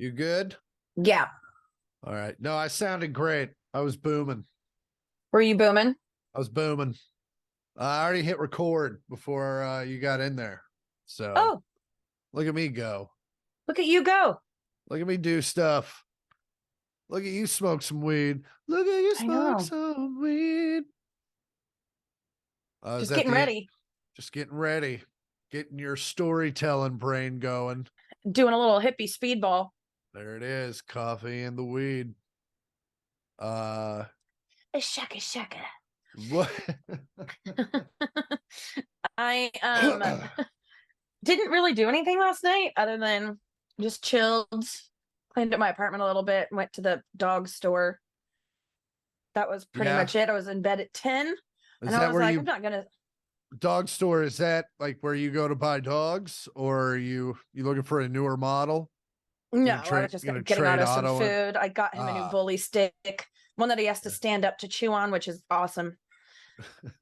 You good? Yeah. All right. No, I sounded great. I was booming. Were you booming? I was booming. I already hit record before you got in there. So Oh, look at me go. look at you go. Look at me do stuff. Look at you smoke some weed. Look at you I smoke know. some weed. Is Just that getting the ready. just getting ready, getting your storytelling brain going. Doing a little hippie speedball. There it is, coffee and the weed. Uh, Shaka shaka. what? I didn't really do anything last night other than just chilled, cleaned up my apartment a little bit, went to the dog store. That was pretty Yeah. much it. I was in bed at 10 Is and I that was where like, I'm you not gonna dog store? Is that like where you go to buy dogs, or are you looking for a newer model? no, You gonna I was trade? just You gonna getting trade Otto some auto in? food. I got him a new Ah, bully stick, one that he has to stand up to chew on, which is awesome.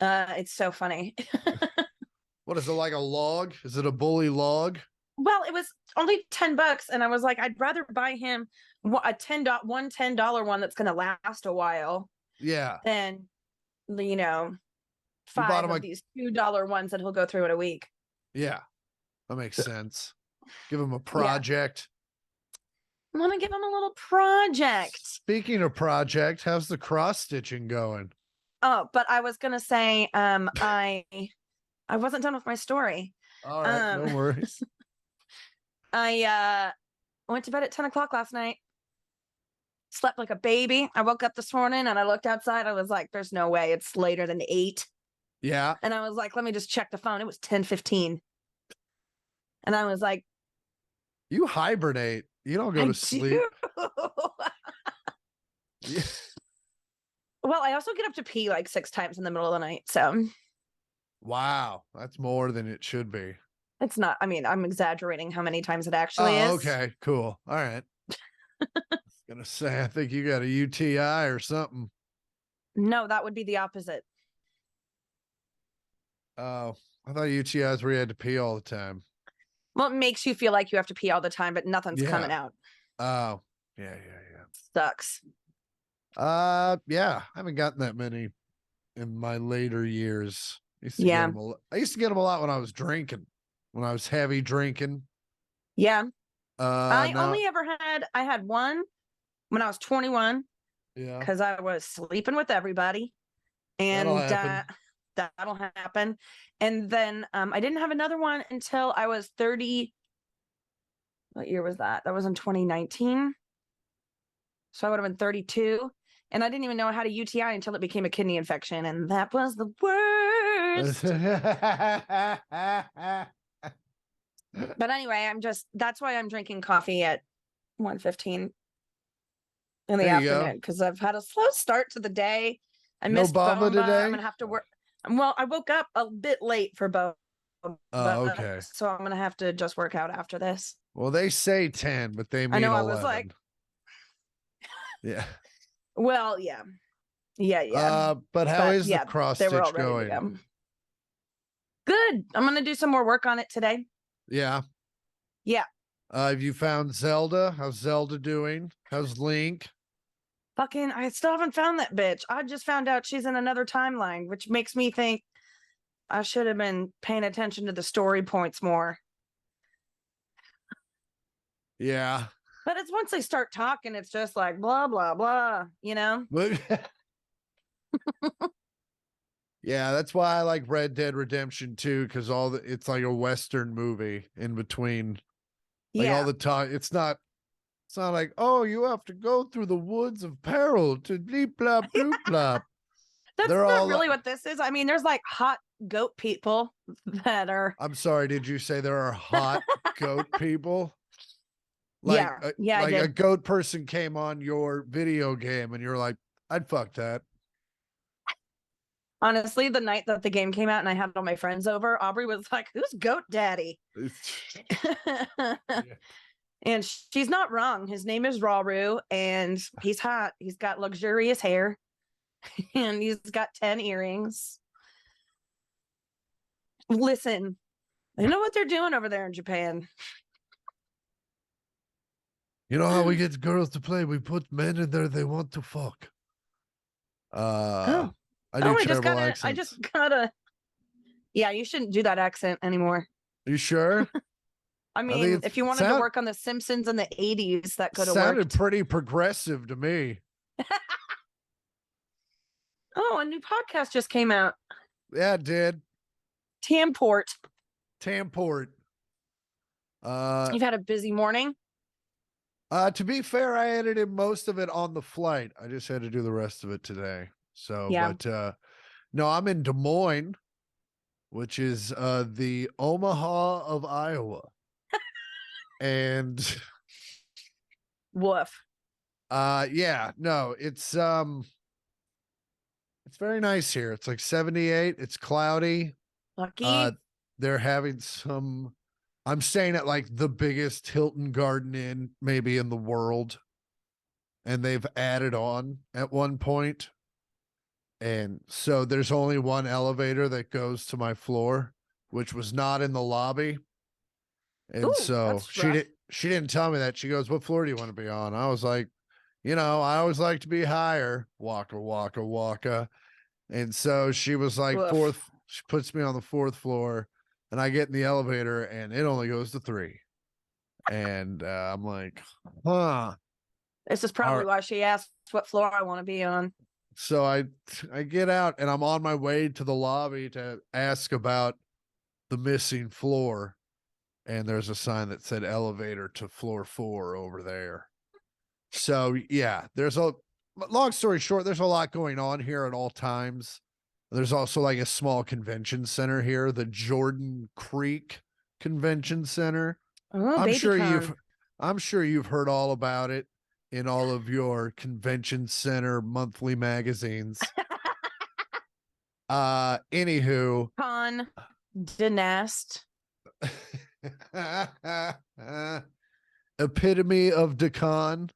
It's so funny. what is it, like a log? Is it a bully log? Well, it was only $10, and I was like, I'd rather buy him a $10 one that's going to last a while Yeah, than you know you bought five him of like these $2 ones that he'll go through in a week. yeah, that makes sense. Give him a Yeah, project. I want to give him a little project. Speaking of project, how's the cross stitching going? Oh, but I was gonna say, I wasn't done with my story. All right, no Um, worries. I went to bed at 10 o'clock last night. Slept like a baby. I woke up this morning and I looked outside. I was like, "There's no way it's later than 8." Yeah, And I was like, "Let me just check the phone." It was 10:15, and I was like, you hibernate. You don't go "I to do." sleep. Yeah. Well, I also get up to pee like 6 times in the middle of the night, so Wow, that's more than it should be. it's not. I mean, I'm exaggerating how many times it actually Oh, is. okay, cool. All right. Gonna say, I think you got a UTI or something. No, that would be the opposite. Oh, I thought UTIs where you had to pee all the time. Well, it makes you feel like you have to pee all the time, but nothing's coming Yeah. out. Oh, yeah. Sucks. Yeah. I haven't gotten that many in my later years. Yeah. I used to get them a lot when I was drinking, when I was heavy drinking. Yeah. Now, I had one when I was 21 yeah, because I was sleeping with everybody, that'll and happen. that'll happen. And then I didn't have another one until I was 30. What year was that? That was in 2019. So I would have been 32. And I didn't even know I had a UTI until it became a kidney infection. And that was the worst. But anyway, that's why I'm drinking coffee at 1:15 in the There you go. afternoon, because I've had a slow start to the day. I No missed Bamba Bomba. I'm today. gonna have to work. Well, I woke up a bit late for Bomba, Oh, okay. so I'm gonna have to just work out after this. Well, they say 10, but they I mean know I was 11. like, Yeah. well, yeah. But how But is the yeah, cross they were all stitch ready to going? go. Good. I'm gonna do some more work on it today. Yeah. Yeah. Have you found Zelda? How's Zelda doing? How's Link? Fucking, I still haven't found that bitch. I just found out she's in another timeline, which makes me think I should have been paying attention to the story points more. Yeah. But it's once they start talking, it's just like blah blah blah, you know? Yeah, that's why I like Red Dead Redemption 2, because it's like a Western movie in between. Like all Yeah. the time. It's not like, oh, you have to go through the woods of peril to bleep blop bloop blop. That's They're not all really what this is. I mean, there's like hot goat people that are I'm sorry, did you say there are hot goat people? Like yeah, yeah, I like a did. goat person came on your video game and you're like, I'd fuck that. Honestly, the night that the game came out and I had all my friends over, Aubrey was like, "Who's Goat Daddy?" Yeah. And she's not wrong. His name is Raru, and he's hot. He's got luxurious hair, and he's got 10 earrings. Listen, I know what they're doing over there in Japan. You know how we get girls to play? We put men in there they want to fuck. Oh, I do I terrible just accents. gotta. Yeah, you shouldn't do that accent anymore. Are you sure? I I think mean, it's if you wanted to work on The Simpsons in the 80s, that could have sounded worked. pretty progressive to me. Oh, a new podcast just came out. Yeah, it did. Tamport. Tamport. You've had a busy morning. To be fair, I edited most of it on the flight. I just had to do the rest of it today. So, Yeah. but no, I'm in Des Moines, which is the Omaha of Iowa. And Woof. yeah, no, it's very nice here. It's like 78, it's cloudy. Lucky. They're having some I'm staying at like the biggest Hilton Garden Inn maybe in the world. And they've added on at one point. And so there's only one elevator that goes to my floor, which was not in the lobby. And Ooh, so that's rough. she didn't tell me that. She goes, "What floor do you want to be on?" I was like, "You know, I always like to be higher." Waka waka waka. And so she was like, Woof. "Fourth." She puts me on the fourth floor, and I get in the elevator, and it only goes to 3. And I'm like, "Huh." This is All probably right. why she asked what floor I want to be on. So I get out, and I'm on my way to the lobby to ask about the missing floor. And there's a sign that said elevator to floor 4 over there. So yeah, long story short, there's a lot going on here at all times. There's also like a small convention center here, the Jordan Creek Convention Center. Oh, I'm baby sure con. I'm sure you've heard all about it in all of your convention center monthly magazines. Anywho, Con. Dynast. epitome of Decon.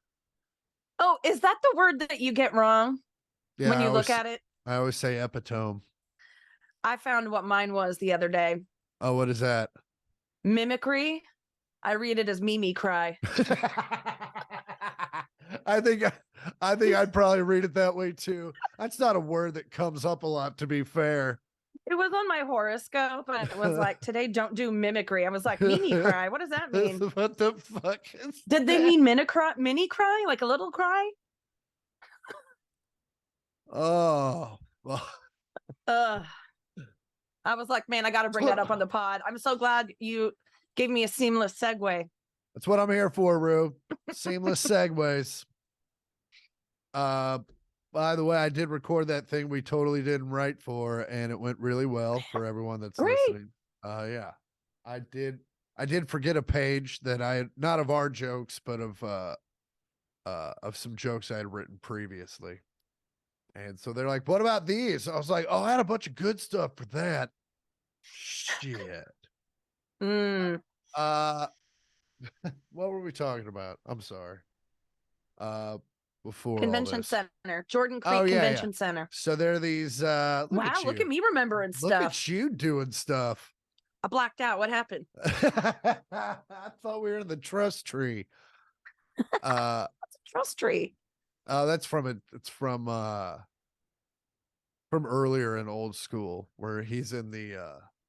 Oh, is that the word that you get wrong Yeah, when you look at it? I always say epitome. I found what mine was the other day. Oh, what is that? Mimicry. I read it as Mimi cry. I think I'd probably read it that way too. That's not a word that comes up a lot, to be fair. It was on my horoscope and it was like, today don't do mimicry. I was like, Mimi cry. What does that mean? What the fuck is Did they that? mean mini cry? Like a little cry? Oh, well, I was like, man, I got to bring that up on the pod. I'm so glad you gave me a seamless segue. that's what I'm here for, Rue. Seamless segues. By the way, I did record that thing we totally didn't write for, and it went really well for everyone that's Great. listening. Yeah, I did forget a page that I not of our jokes, but of some jokes I had written previously. And so they're like, "What about these?" I was like, "Oh, I had a bunch of good stuff for that." Shit. Mm. What were we talking about? I'm sorry. Before Convention all this. Center, Jordan Creek Oh, yeah, Convention Center. So there are these Wow, look at me remembering Look stuff. at you doing stuff. I blacked out. What happened? I thought we were in the trust tree. That's a trust tree. That's it's from earlier in old school where he's in the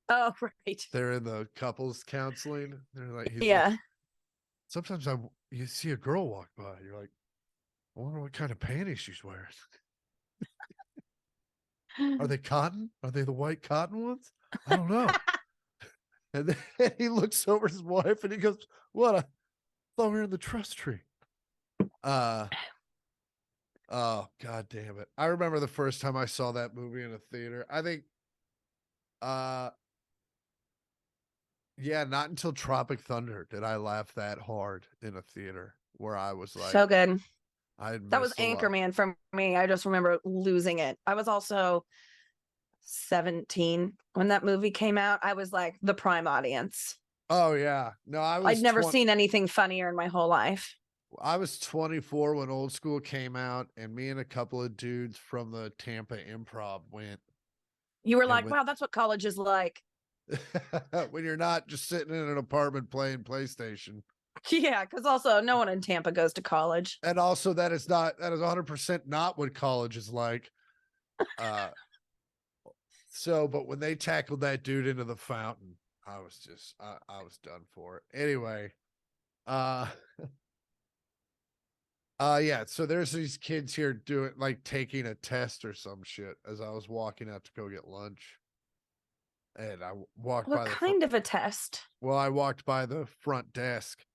Oh, right. they're in the couples counseling. They're like Yeah. like, sometimes you see a girl walk by, you're like, I wonder what kind of panties she's wearing. Are they cotton? Are they the white cotton ones? I don't know. And then he looks over his wife and he goes, "What? I thought we were in the trust tree." Oh, god damn it. I remember the first time I saw that movie in a theater. I think yeah, not until Tropic Thunder did I laugh that hard in a theater where I was like, so good. I had That was missed a lot. Anchorman for me. I just remember losing it. I was also 17 when that movie came out. I was like the prime audience. Oh yeah. No, I'd never seen anything funnier in my whole life. I was 24 when Old School came out, and me and a couple of dudes from the Tampa Improv went. You were like, wow, that's what college is like. When you're not just sitting in an apartment playing PlayStation. Yeah, because also no one in Tampa goes to college. And also that is 100% not what college is like. Uh, but when they tackled that dude into the fountain, I was done for it. Anyway, uh, yeah, so there's these kids here doing like taking a test or some shit as I was walking out to go get lunch. And I walked What by kind of a test? I walked by the front desk.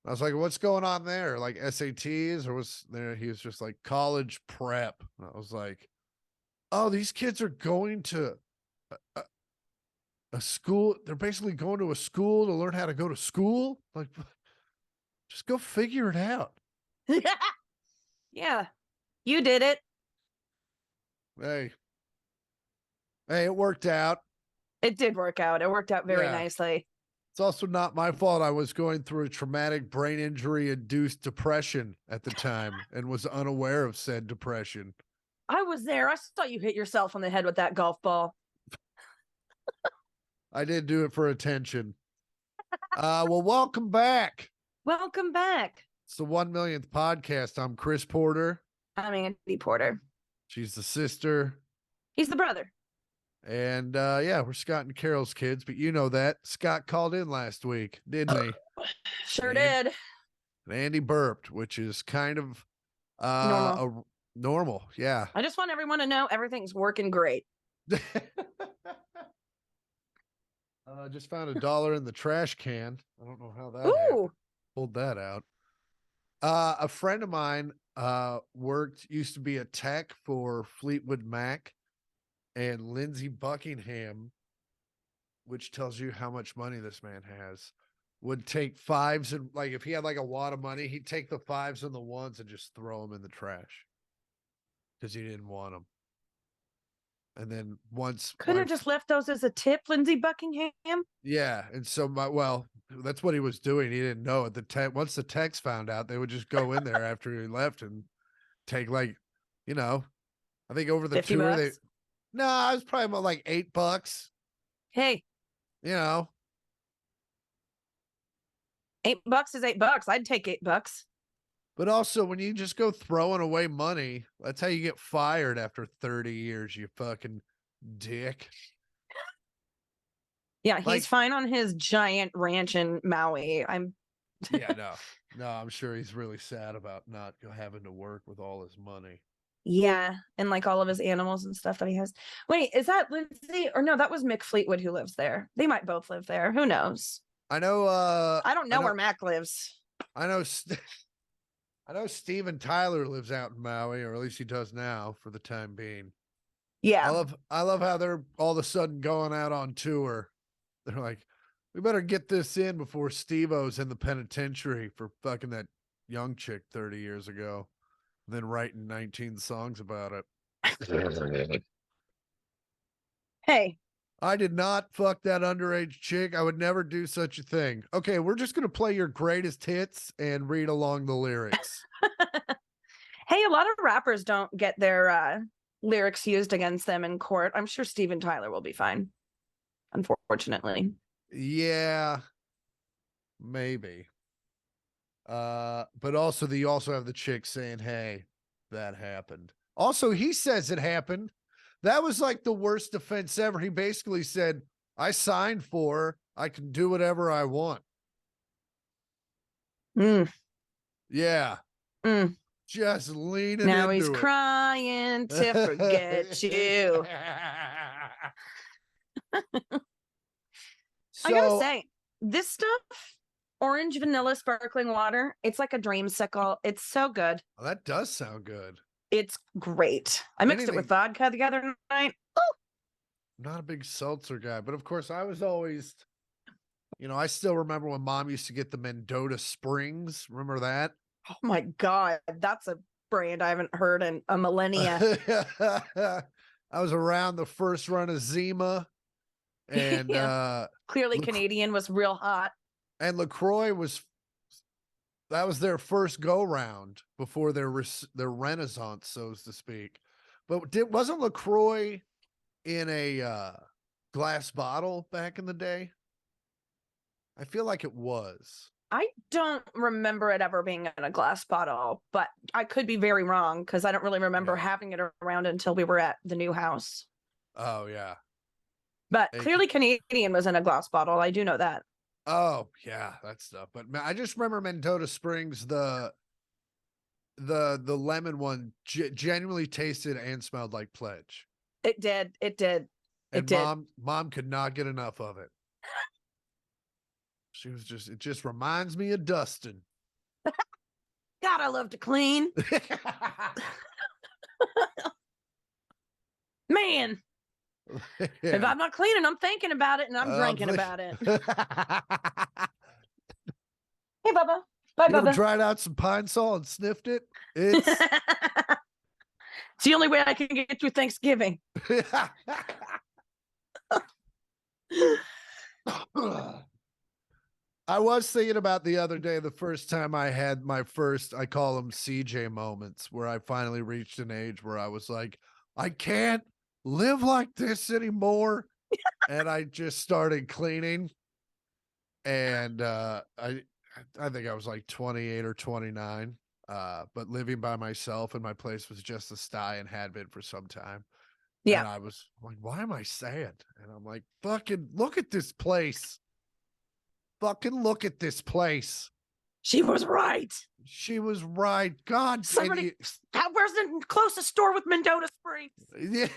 I was like, what's going on there? Like SATs, or was there? He was just like college prep. And I was like, oh, these kids are going to a school. They're basically going to a school to learn how to go to school. Like, just go figure it out. Yeah, you did it. Hey, it worked out. It did work out. It worked out very Yeah. nicely. It's also not my fault. I was going through a traumatic brain injury induced depression at the time and was unaware of said depression. I was there. I saw you hit yourself on the head with that golf ball. I did do it for attention. Well, welcome back. Welcome back. It's the 1 millionth podcast. I'm Chris Porter. I'm Andi Porter. She's the sister. He's the brother. And yeah, we're Scott and Carol's kids, but you know that. Scott called in last week, didn't he? Sure did. And Andy burped, which is kind of normal. Yeah. I just want everyone to know everything's working great. Just found $1 in the trash can. I don't know how that happened. Pulled that out. A friend of mine used to be a tech for Fleetwood Mac and Lindsey Buckingham, which tells you how much money this man has, would take fives and like if he had like a wad of money, he'd take the fives and the ones and just throw them in the trash because he didn't want them. And then couldn't have just left those as a tip, Lindsey Buckingham. Yeah, and so that's what he was doing. He didn't know it. Once the techs found out, they would just go in there after he left and take like, I think over the tour $50? No, I was probably about like $8. Hey, $8 is $8. I'd take $8. But also, when you just go throwing away money, that's how you get fired after 30 years, you fucking dick. Yeah, he's fine on his giant ranch in Maui. Yeah, no, I'm sure he's really sad about not having to work with all his money. Yeah, and like all of his animals and stuff that he has. Wait, is that Lindsay? Or no, that was Mick Fleetwood who lives there. They might both live there. Who knows? I know. I don't know where Mac lives. I know. I know Steven Tyler lives out in Maui, or at least he does now for the time being. Yeah. I love how they're all of a sudden going out on tour. They're like, we better get this in before Steve-O's in the penitentiary for fucking that young chick 30 years ago. And then writing 19 songs about it. Hey. I did not fuck that underage chick. I would never do such a thing. Okay, we're just going to play your greatest hits and read along the lyrics. Hey, a lot of rappers don't get their lyrics used against them in court. I'm sure Steven Tyler will be fine, unfortunately. Yeah, maybe. But also you also have the chick saying, hey, that happened. Also, he says it happened. That was like the worst defense ever. He basically said, I signed for her. I can do whatever I want. Yeah. Just leaning now into he's it. crying to forget you. I gotta say, this stuff, orange vanilla sparkling water, it's like a dreamsicle. It's so good. Well, that does sound good. It's great. I mixed it with vodka the other night. Ooh. I'm not a big seltzer guy, but of course I was always, I still remember when Mom used to get the Mendota Springs. Remember that? Oh my God. That's a brand I haven't heard in a millennia. I was around the first run of Zima, and clearly Canadian was real hot. And LaCroix that was their first go round before their renaissance, so to speak. But wasn't LaCroix in a glass bottle back in the day? I feel like it was. I don't remember it ever being in a glass bottle, but I could be very wrong because I don't really remember Yeah. having it around until we were at the new house. Oh yeah. But Hey, clearly Canadian was in a glass bottle. I do know that. oh yeah, that stuff. But I just remember Mendota Springs, the lemon one genuinely tasted and smelled like Pledge. It did. It did. It And did. mom could not get enough of it. She was just, it just reminds me of Dustin. God, I love to clean. Man, if Yeah. I'm not cleaning, I'm thinking about it and I'm drinking about it. Hey, Bubba. Bye, You ever Bubba. tried out some Pine Sol and sniffed it? It's It's the only way I can get through Thanksgiving. I was thinking about the other day, the first time I had my first, I call them CJ moments, where I finally reached an age where I was like, I can't live like this anymore. And I just started cleaning. And I think I was like 28 or 29. But living by myself, and my place was just a sty and had been for some time. Yeah. And I was like, why am I sad? And I'm like, fucking look at this place. Fucking look at this place. She was right. She was right. God, Somebody, where's the closest store with Mendota Springs? yeah.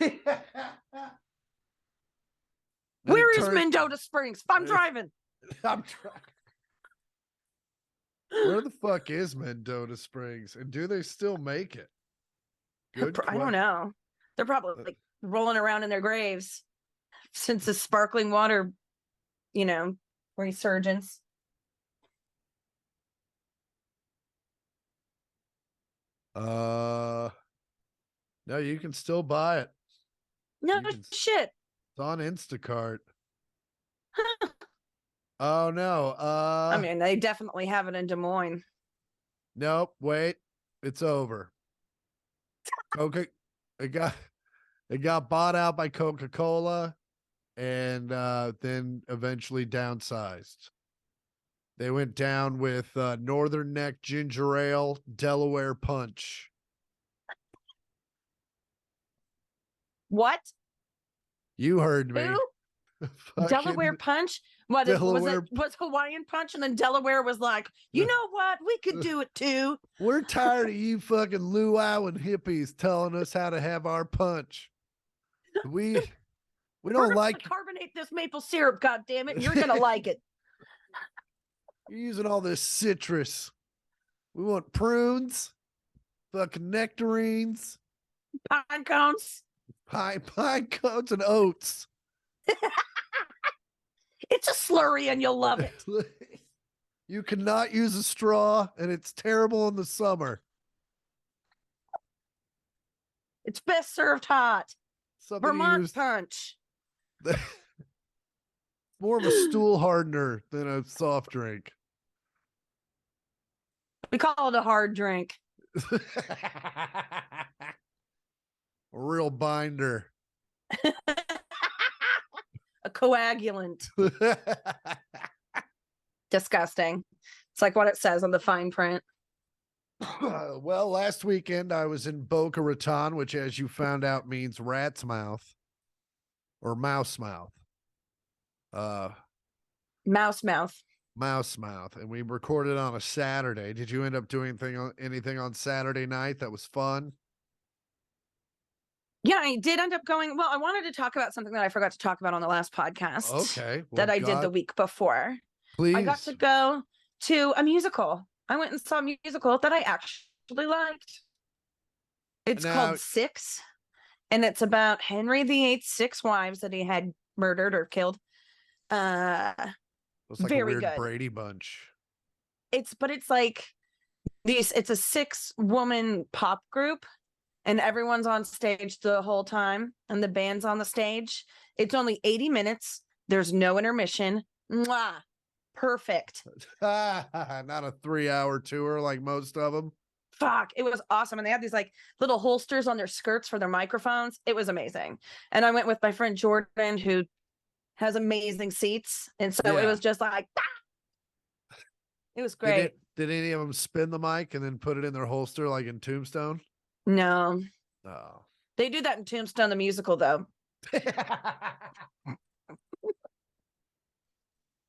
Where is Mendota Springs? I'm driving. I'm trying. Where the fuck is Mendota Springs? And do they still make it? Good. I don't know. They're probably like rolling around in their graves since the sparkling water, resurgence. No, you can still buy it. No shit. It's on Instacart. Oh no. I mean, they definitely have it in Des Moines. Nope. Wait. It's over. Okay. It got bought out by Coca-Cola, and then eventually downsized. They went down with Northern Neck Ginger Ale, Delaware Punch. What? You heard me. Delaware Punch? What Delaware... was Hawaiian Punch, and then Delaware was like, you know what? We could do it too. We're tired of you fucking luau and hippies telling us how to have our punch. We don't like carbonate this maple syrup, god damn it, and you're gonna like it. You're using all this citrus. We want prunes, fucking nectarines, pine cones, pine cones, and oats. It's a slurry, and you'll love it. You cannot use a straw, and it's terrible in the summer. It's best served hot. Vermont Punch. More of a stool hardener than a soft drink. We call it a hard drink. A real binder. A coagulant. Disgusting. It's like what it says on the fine print. Well, last weekend I was in Boca Raton, which, as you found out, means rat's mouth or mouse mouth. Mouse mouth. Mouse mouth. And we recorded on a Saturday. Did you end up doing anything on Saturday night that was fun? Yeah, I did end up going. Well, I wanted to talk about something that I forgot to talk about on the last podcast. Okay. Well, that I did the week before. Please. I got to go to a musical. I went and saw a musical that I actually liked. It's called Six, and it's about Henry VIII's 6 wives that he had murdered or killed. It's like very a weird good Brady Bunch. It's like it's a 6-woman pop group, and everyone's on stage the whole time, and the band's on the stage. It's only 80 minutes. There's no intermission. Mwah. Perfect. Not a 3-hour tour like most of them. Fuck, it was awesome. And they had these like little holsters on their skirts for their microphones. It was amazing. And I went with my friend Jordan, who has amazing seats. And so it was just like, It was Did great. did any of them spin the mic and then put it in their holster like in Tombstone? No, Oh. they do that in Tombstone the musical though.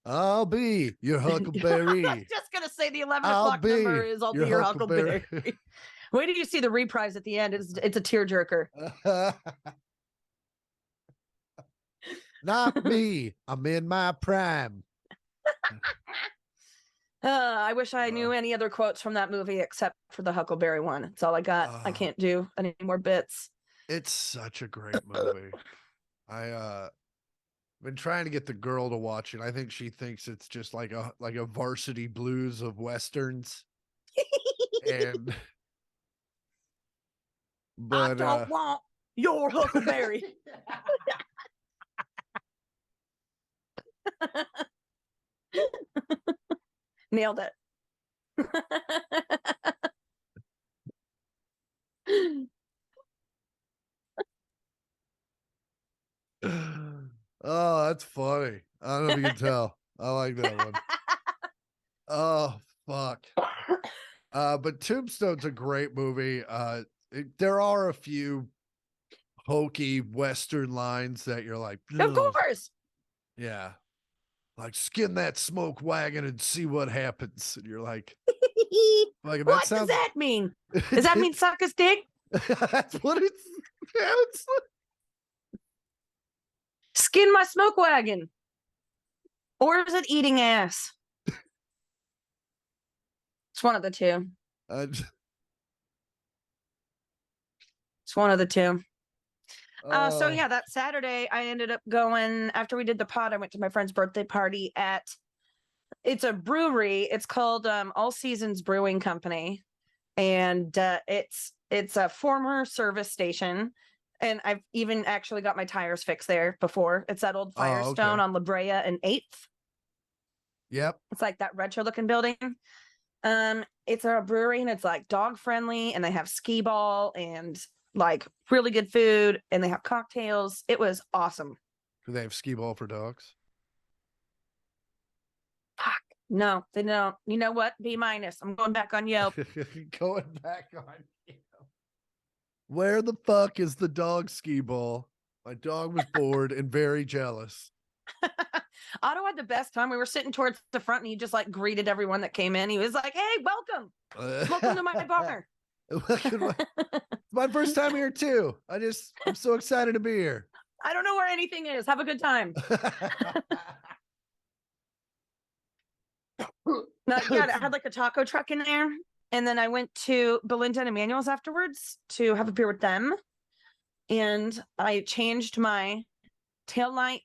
I'll be your I was Huckleberry. just gonna say the 11 I'll o'clock number be is I'll your be your Huckleberry. Huckleberry. Wait till you see the reprise at the end. It's a tearjerker. Not me. I'm in my prime. I wish I knew any other quotes from that movie except for the Huckleberry one. It's all I got. I can't do any more bits. It's such a great movie. I been trying to get the girl to watch it. I think she thinks it's just like a varsity blues of westerns. And I but don't want your Huckleberry. Nailed it. oh, that's funny. I don't know if you can tell. I like that one. Oh, fuck. But Tombstone's a great movie. There are a few hokey Western lines that you're like, Of "Ugh." course. Yeah. Like skin that smoke wagon and see what happens. And you're like that What does sounds that mean? Does that mean suck his dick? that's what it sounds like. Skin my smoke wagon. Or is it eating ass? It's one of the two. It's one of the two. So yeah, that Saturday I ended up going after we did the pod. I went to my friend's birthday party at. It's a brewery. It's called All Seasons Brewing Company, and it's a former service station. And I've even actually got my tires fixed there before. It's that old Firestone on La Brea and 8th. Yep. It's like that retro looking building. It's a brewery and it's like dog friendly, and they have skee ball and like really good food, and they have cocktails. It was awesome. Do they have skee ball for dogs? Fuck. No, they don't. You know what? B-. I'm going back on Yelp. Going back on Yelp. Where the fuck is the dog skee ball? My dog was bored and very jealous. Otto had the best time. We were sitting towards the front, and he just like greeted everyone that came in. He was like, "Hey, welcome to my bar." It's my first time here too. I'm so excited to be here. I don't know where anything is. Have a good time. Yeah, I had like a taco truck in there. And then I went to Belinda and Emmanuel's afterwards to have a beer with them. And I changed my taillight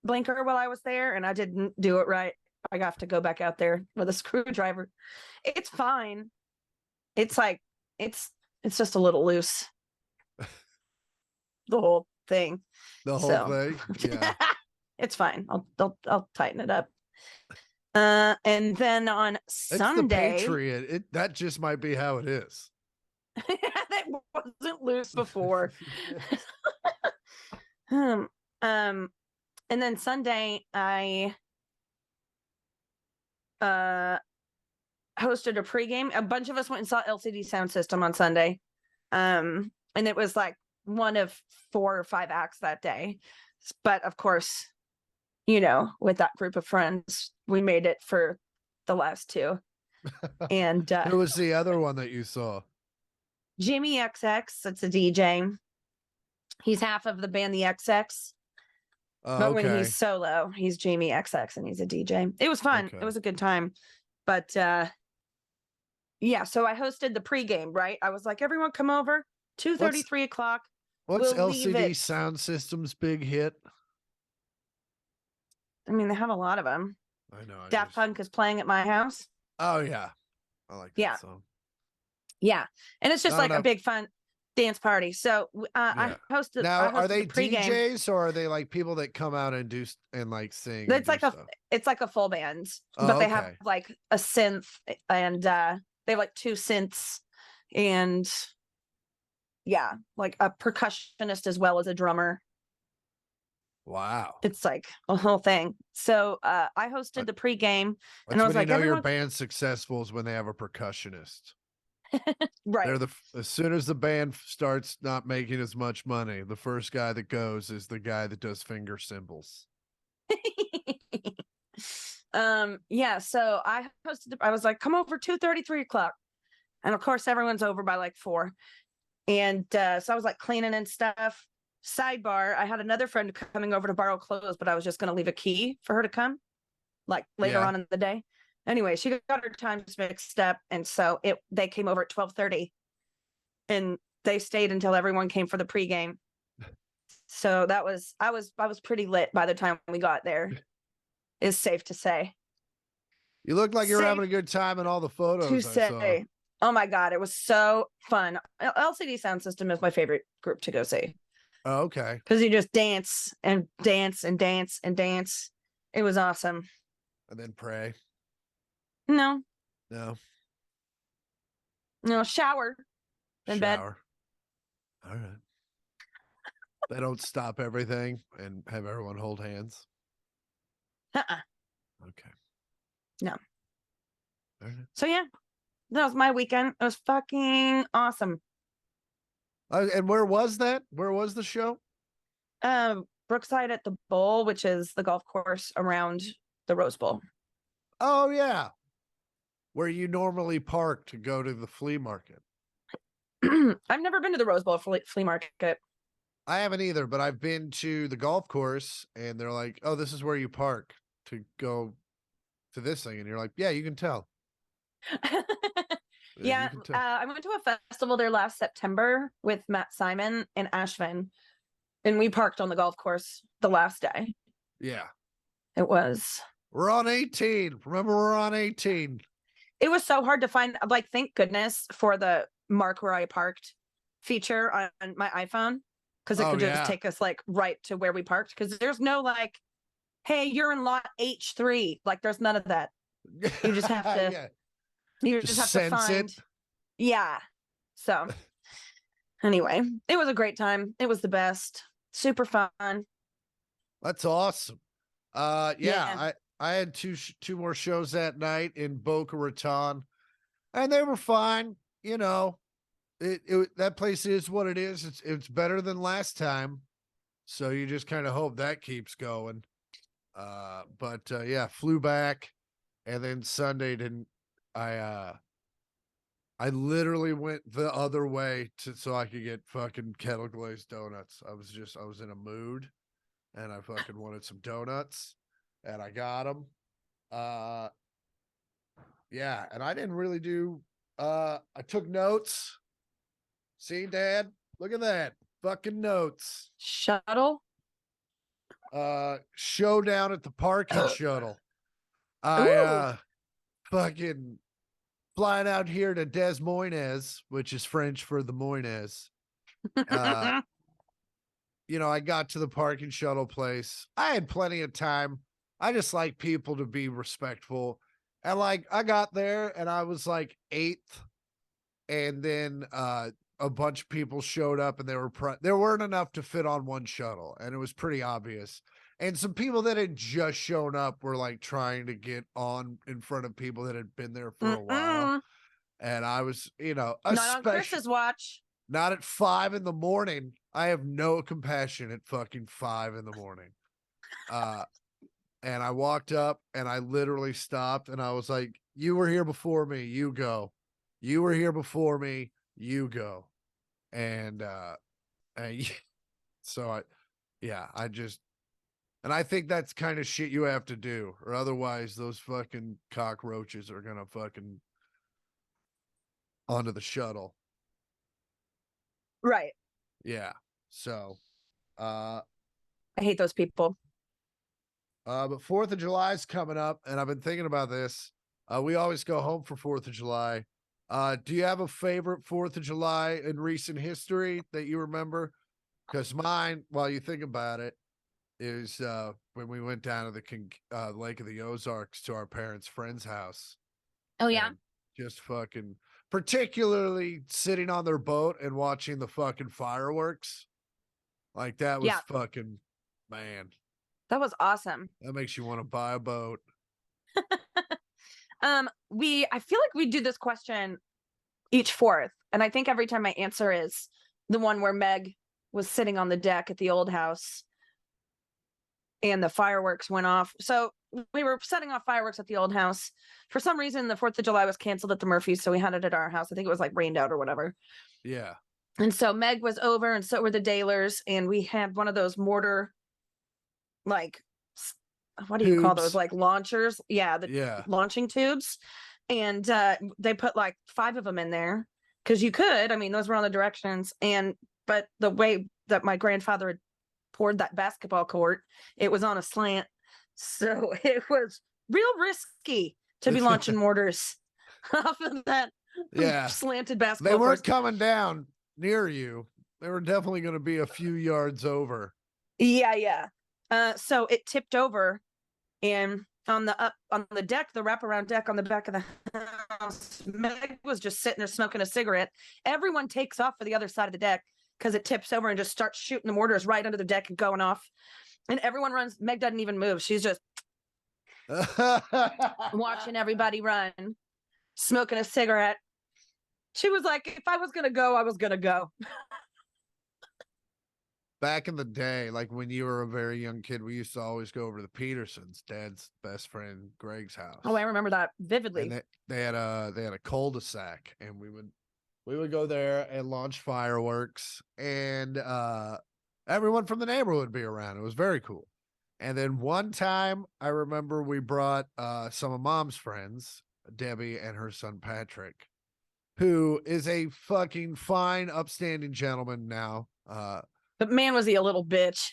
blinker while I was there, and I didn't do it right. I have to go back out there with a screwdriver. It's fine. It's like it's just a little loose. The whole thing. The whole thing. Yeah. It's fine. I'll tighten it up. And then on Sunday, it's the Patriot. That just might be how it is. That wasn't loose before. And then Sunday I hosted a pregame. A bunch of us went and saw LCD Sound System on Sunday. And it was like one of 4 or 5 acts that day. But of course, you know, with that group of friends, we made it for the last 2. And who was the other one that you saw? Jimmy XX. It's a DJ. He's half of the band The XX. But when he's solo, he's Jamie XX and he's a DJ. It was fun. It was a good time. But yeah, so I hosted the pregame, right? I was like, everyone come over, 2:30, 3 o'clock. What's LCD Sound System's big hit? I mean, they have a lot of them. I know. Daft Punk is playing at my house. Oh, yeah. I like that song. Yeah. And it's just like a big fun dance party. So I hosted. Now, are they pregame. DJs or are they like people that come out and do and like sing? It's like a full band, but they have like a synth, and they have like 2 synths, and yeah, like a percussionist as well as a drummer. Wow. It's like a whole thing. So I hosted the pregame, and I That's was when you like, know your everyone, band's successful is when they have a percussionist. right? They're as soon as the band starts not making as much money, the first guy that goes is the guy that does finger cymbals. Yeah. So I hosted. I was like, come over 2:30, 3 o'clock, and of course everyone's over by like 4. And so I was like cleaning and stuff. Sidebar: I had another friend coming over to borrow clothes, but I was just going to leave a key for her to come, like later Yeah. on in the day. Anyway, she got her times mixed up, and so they came over at 12:30, and they stayed until everyone came for the pregame. So that was I was pretty lit by the time we got there. Is safe to say. You look like you were having Safe a good time in all the to photos I saw. say. Oh my god, it was so fun. LCD Sound System is my favorite group to go see Oh, okay. because you just dance and dance and dance and dance. It was awesome. And then pray. No, No. no shower in bed. Shower. All right. They don't stop everything and have everyone hold hands. Uh-uh. Okay. No. All right. So yeah, that was my weekend. It was fucking awesome. And where was that? Where was the show? Brookside at the Bowl, which is the golf course around the Rose Bowl. Oh, yeah. Where you normally park to go to the flea market. I've never been to the Rose Bowl flea market. I haven't either, but I've been to the golf course and they're like, oh, this is where you park to go to this thing. And you're like, yeah, you can tell. Yeah, you Yeah, can tell. I went to a festival there last September with Matt Simon and Ashvin, and we parked on the golf course the last day. Yeah. It was We're on 18. Remember, we're on 18. it was so hard to find. Like, thank goodness for the mark where I parked feature on my iPhone, because it Oh, could just yeah. take us like right to where we parked. Because there's no like, hey, you're in lot H3. Like, there's none of that. You just have to. Yeah. You Just just have to sense find. it. Yeah. So anyway, it was a great time. It was the best. Super fun. That's awesome. Yeah, Yeah. I had two more shows that night in Boca Raton, and they were fine. You know, that place is what it is. It's better than last time, so you just kind of hope that keeps going. But yeah, flew back, and then Sunday didn't. I I literally went the other way so I could get fucking kettle glazed donuts. I was in a mood, and I fucking wanted some donuts, and I got them. Uh, yeah, and I didn't really do. I took notes. See, Dad, look at that, fucking notes. Shuttle. Showdown at the parking shuttle. I Ooh. fucking flying out here to Des Moines, which is French for the Moines. Uh, you know, I got to the parking shuttle place. I had plenty of time. I just like people to be respectful. And like I got there and I was like eighth, and then a bunch of people showed up and there weren't enough to fit on one shuttle, and it was pretty obvious. And some people that had just shown up were like trying to get on in front of people that had been there for a while. And I was, you know, Not on especially Chris's watch. not at 5 in the morning. I have no compassion at fucking 5 in the morning. And I walked up and I literally stopped and I was like, you were here before me, you go. You were here before me, you go. And and so I just, and I think that's kind of shit you have to do, or otherwise those fucking cockroaches are gonna fucking onto the shuttle. Right. Yeah. So uh I hate those people. but 4th of July is coming up, and I've been thinking about this. We always go home for 4th of July. Do you have a favorite 4th of July in recent history that you remember? Because mine, while you think about it, is when we went down to the Lake of the Ozarks to our parents' friend's house. Oh yeah. And just fucking, particularly sitting on their boat and watching the fucking fireworks. Like that was Yeah. fucking, Man, That was awesome. that makes you want to buy a boat. I feel like we do this question each fourth, and I think every time my answer is the one where Meg was sitting on the deck at the old house and the fireworks went off. So we were setting off fireworks at the old house. For some reason, the 4th of July was canceled at the Murphys, so we had it at our house. I think it was like rained out or whatever. Yeah. And so Meg was over, and so were the Dailers, and we had one of those mortar, like, what do you call those? Tubes. Like launchers? Yeah, the Yeah. launching tubes. And they put like 5 of them in there because you could. I mean, those were on the directions. But the way that my grandfather had poured that basketball court, it was on a slant. So it was real risky to be launching mortars off of that Yeah. slanted They basketball weren't court. coming down near you. They were definitely going to be a few yards over. Yeah, yeah. So it tipped over, and on the deck, the wraparound deck on the back of the house, Meg was just sitting there smoking a cigarette. Everyone takes off for the other side of the deck because it tips over and just starts shooting the mortars right under the deck and going off. And everyone runs. Meg doesn't even move. She's just watching everybody run, smoking a cigarette. She was like, if I was going to go, I was going to go. Back in the day, like when you were a very young kid, we used to always go over to the Petersons, Dad's best friend Greg's house. Oh, I remember that vividly. And they had a cul-de-sac, and we would go there and launch fireworks, and everyone from the neighborhood would be around. It was very cool. And then one time I remember we brought some of Mom's friends, Debbie and her son Patrick, who is a fucking fine, upstanding gentleman now. But man, was he a little bitch.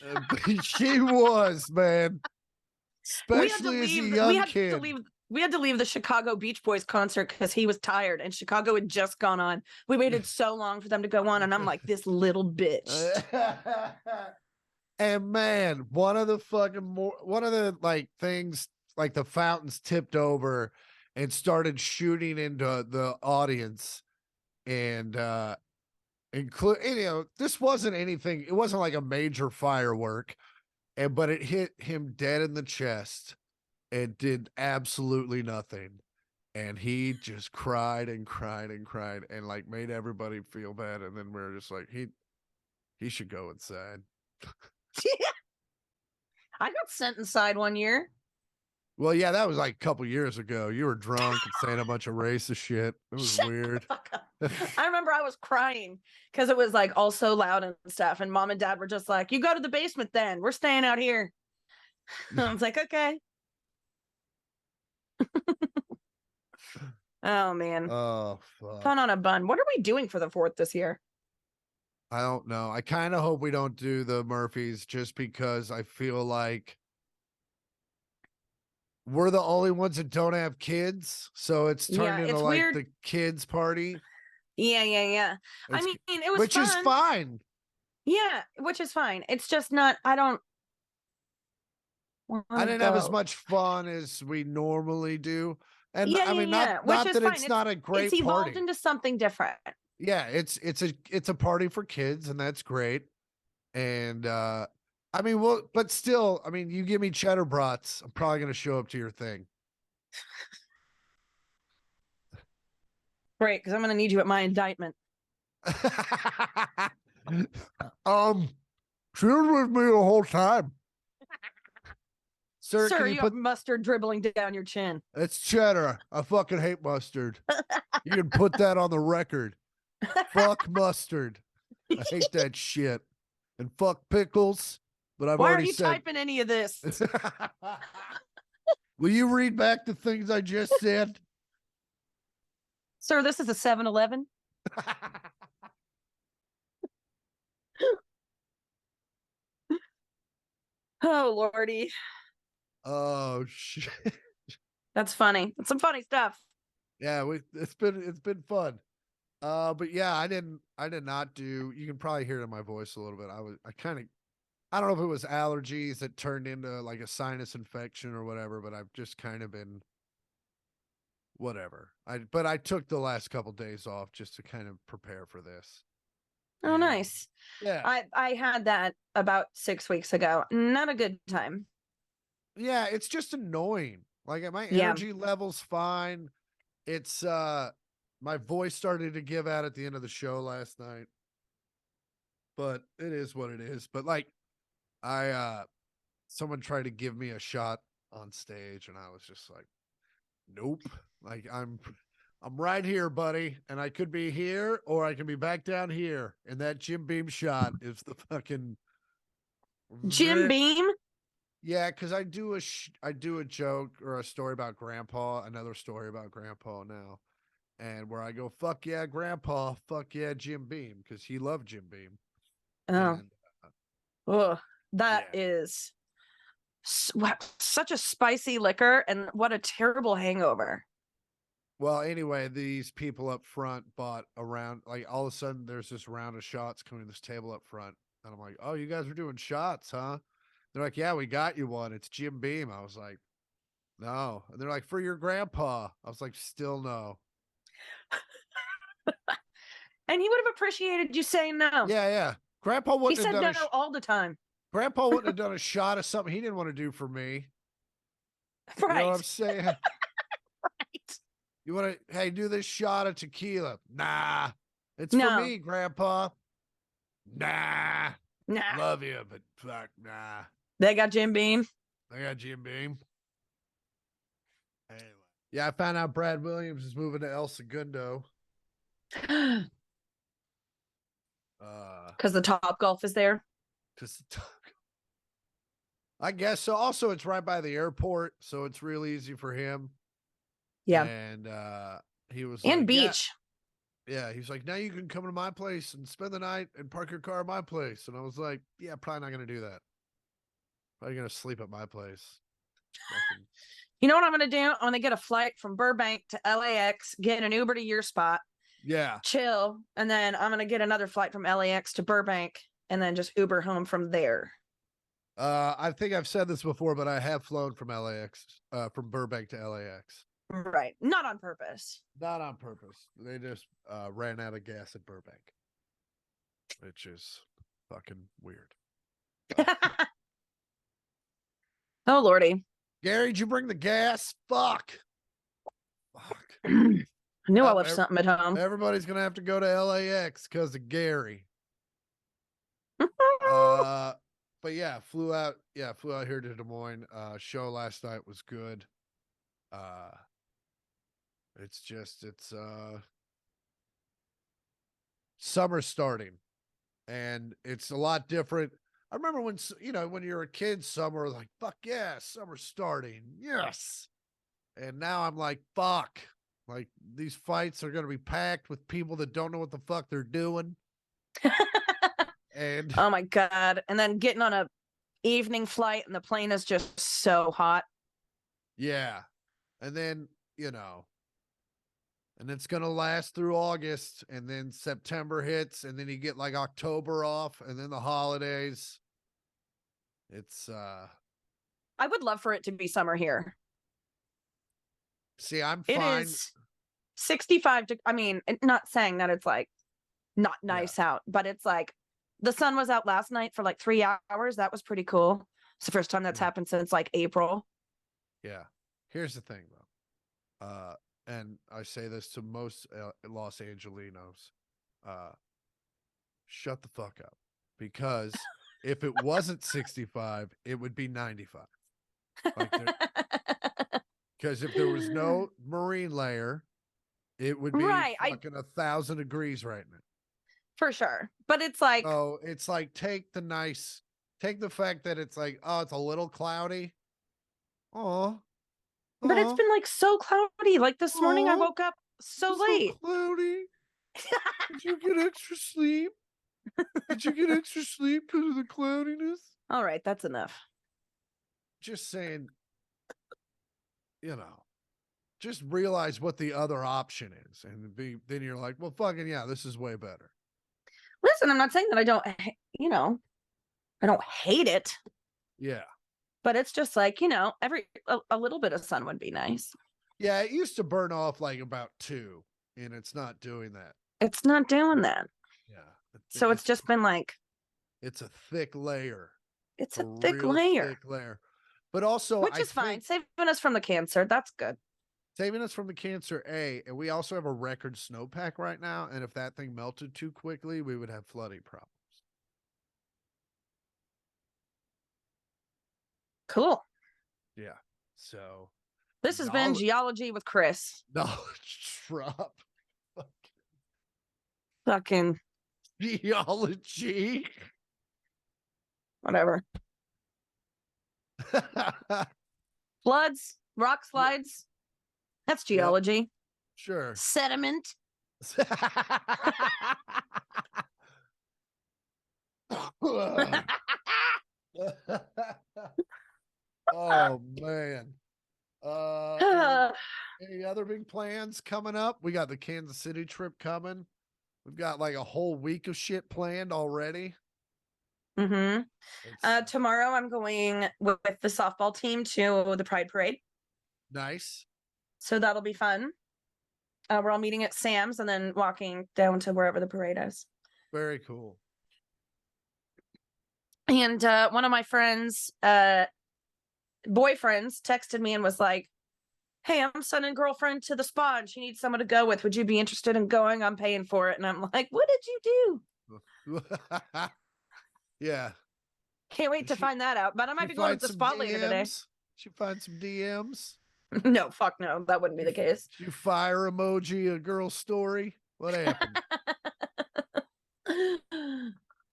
She was, man. Especially as a young kid. We had to leave the Chicago Beach Boys concert because he was tired and Chicago had just gone on. We waited so long for them to go on, and I'm like, this little bitch. And man, one of the like things, like the fountains tipped over and started shooting into the audience, and this wasn't anything. It wasn't like a major firework, but it hit him dead in the chest. It did absolutely nothing. And he just cried and cried and cried and like made everybody feel bad. And then we were just like, he should go inside. I got sent inside one year. Well, yeah, that was like a couple years ago. You were drunk and saying a bunch of racist shit. It was weird. I remember I was crying because it was like all so loud and stuff. And Mom and Dad were just like, you go to the basement then. We're staying out here. I was like, okay. Oh, man. Oh, fuck. Fun on a bun. What are we doing for the 4th this year? I don't know. I kind of hope we don't do the Murphys just because I feel like we're the only ones that don't have kids. So it's turned into like weird. the kids party. Yeah. I mean, it was which fun. is fine. Yeah, which is fine. It's just not, I didn't have as much fun as we normally do. And yeah, I mean, not that it's not a great it's evolved party. into something different. Yeah, it's a party for kids, and that's great. And I mean, but still, I mean, you give me cheddar brats, I'm probably gonna show up to your thing. Great, because I'm gonna need you at my indictment. She was with me the whole time. Sir, you have mustard dribbling down your chin. It's cheddar. I fucking hate mustard. You can put that on the record. Fuck mustard. I hate that shit. And fuck pickles. But I've already said. Why are you typing any of this? Will you read back the things I just said? Sir, this is a 7-Eleven. Oh, Lordy. Oh shit. That's funny. That's some funny stuff. Yeah, it's been fun. But yeah, I did not do, you can probably hear it in my voice a little bit. I don't know if it was allergies that turned into like a sinus infection or whatever, but I've just kind of been whatever. But I took the last couple days off just to kind of prepare for this. Oh, And nice. yeah. I had that about 6 weeks ago. Not a good time. Yeah, it's just annoying. Like my Yeah. energy level's fine. It's my voice started to give out at the end of the show last night. But it is what it is. But like I someone tried to give me a shot on stage and I was just like, nope. Like I'm right here, buddy, and I could be here or I can be back down here. And that Jim Beam shot is the fucking Jim Beam? yeah, because I do a joke or a story about Grandpa, another story about Grandpa now, and where I go, "Fuck yeah, Grandpa! Fuck yeah, Jim Beam," because he loved Jim Beam, Oh, and ugh, that yeah. is such a spicy liquor, and what a terrible hangover. Well, anyway, these people up front bought a round. Like all of a sudden, there's this round of shots coming to this table up front, and I'm like, "Oh, you guys are doing shots, huh?" They're like, "Yeah, we got you one. It's Jim Beam." I was like, "No," and they're like, "For your grandpa." I was like, "Still no." And he would have appreciated you saying no. Yeah, yeah. Grandpa He wouldn't have said done no a all the time. Grandpa wouldn't have done a shot of something he didn't want to do for me. You know what I'm Right. saying? Right. You want to, hey, do this shot of tequila. Nah, it's for No, me, Grandpa. Nah, nah. love you, but fuck, nah. They got Jim Beam. I got Jim Beam. Anyway. Yeah, I found out Brad Williams is moving to El Segundo. Because Uh, the Top Golf is there. cause I guess so. Also, it's right by the airport, so it's real easy for him. Yeah. And he was And like, yeah. beach. Yeah, he's like, now you can come to my place and spend the night and park your car at my place. And I was like, yeah, probably not going to do that. Probably going to sleep at my place. Fucking... You know what I'm going to do? I'm going to get a flight from Burbank to LAX, get an Uber to your spot, Yeah. chill, and then I'm going to get another flight from LAX to Burbank and then just Uber home from there. I think I've said this before, but I have flown from LAX, from Burbank to LAX. Right. Not on purpose. Not on purpose. They just ran out of gas at Burbank, which is fucking weird. Oh, Lordy. Gary, did you bring the gas? Fuck. I knew I left something at home. Everybody's going to have to go to LAX because of Gary. But yeah, flew out here to Des Moines. Show last night was good. It's summer starting and it's a lot different. I remember when when you're a kid, summer like fuck yeah, summer's starting. Yes. And now I'm like, fuck. Like these fights are gonna be packed with people that don't know what the fuck they're doing. And oh my God. And then getting on a evening flight and the plane is just so hot. yeah. And then, and it's going to last through August and then September hits and then you get like October off and then the holidays. It's I would love for it to be summer here. See, I'm It fine. is 65 I mean, not saying that it's like not nice out, but it's like the sun was out last night for like 3 hours. That was pretty cool. It's the first time that's happened since like April. Yeah. Here's the thing though. And I say this to most Los Angelinos, shut the fuck up, because if it wasn't 65, it would be 95. Because if there was no marine layer, it would be fucking 1,000 degrees right now. For sure. But it's like, oh, it's like take the fact that it's like, oh, it's a little cloudy. Oh. But it's been like so cloudy. Like this morning I woke up so late. Cloudy. Did you get extra sleep? Did you get extra sleep because of the cloudiness? All right, that's enough. Just saying, just realize what the other option is. And then you're like, well, fucking yeah, this is way better. Listen, I'm not saying that I don't, I don't hate it. Yeah. But it's just like, a little bit of sun would be nice. Yeah, it used to burn off like about 2, and it's not doing that. It's not doing that. Yeah. So it's just been like, it's a thick layer. it's A a thick real layer, thick layer. But also, which I is fine. think Saving us from the cancer. That's good. saving us from the cancer, and we also have a record snowpack right now. And if that thing melted too quickly, we would have flooding problems. Cool. Yeah. So This has been Geology with Chris. knowledge drop. Fucking Geology. whatever. Floods, rock slides. That's geology. Yep, sure. Sediment. Oh man. Any other big plans coming up? We got the Kansas City trip coming. We've got like a whole week of shit planned already. Mm-hmm. Tomorrow I'm going with the softball team to the Pride Parade. Nice. So that'll be fun. We're all meeting at Sam's and then walking down to wherever the parade is. Very cool. And one of my friends, boyfriends texted me and was like, hey, I'm sending girlfriend to the spa and she needs someone to go with. Would you be interested in going? I'm paying for it. And I'm like, what did you do? Yeah. Can't wait to find that out. But I might be going to the spa later today. She find some DMs. No, fuck no. That wouldn't be the case. You fire emoji a girl's story. What happened?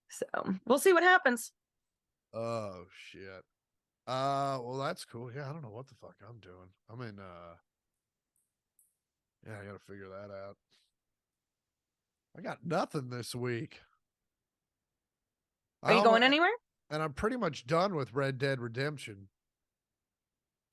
So we'll see what happens. Oh shit. Well that's cool. Yeah, I don't know what the fuck I'm doing. I'm in yeah, I gotta figure that out. I got nothing this week. Are you going anywhere? And I'm pretty much done with Red Dead Redemption.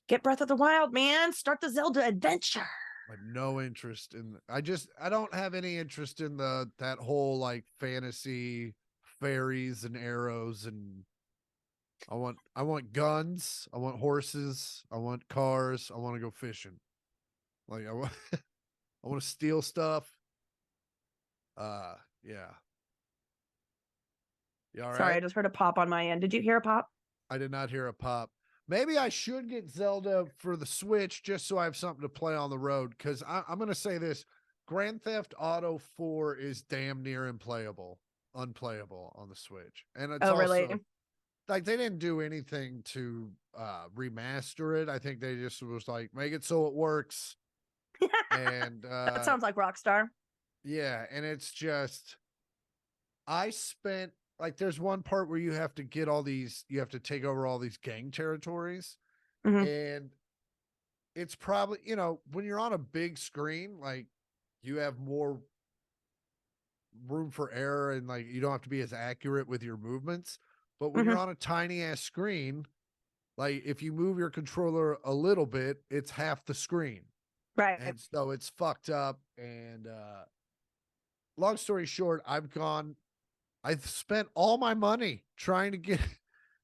Get Breath of the Wild, man. Start the Zelda adventure. I have no interest in I don't have any interest in that whole like fantasy fairies and arrows, and I want guns, I want horses, I want cars, I want to go fishing. Like I want I want to steal stuff. Yeah. You all right? Sorry, I just heard a pop on my end. Did you hear a pop? I did not hear a pop. Maybe I should get Zelda for the Switch just so I have something to play on the road. Because I'm going to say this. Grand Theft Auto 4 is damn near unplayable on the Switch. And it's also, really? like, they didn't do anything to remaster it. I think they just was like, make it so it works. And that sounds like Rockstar. Yeah. And it's just, I spent, like, there's one part where you have to take over all these gang territories. Mm-hmm. And it's probably, when you're on a big screen, like, you have more room for error and like you don't have to be as accurate with your movements. But when you're on a tiny ass screen, like if you move your controller a little bit, it's half the screen. Right. And so it's fucked up. And long story short, I've spent all my money trying to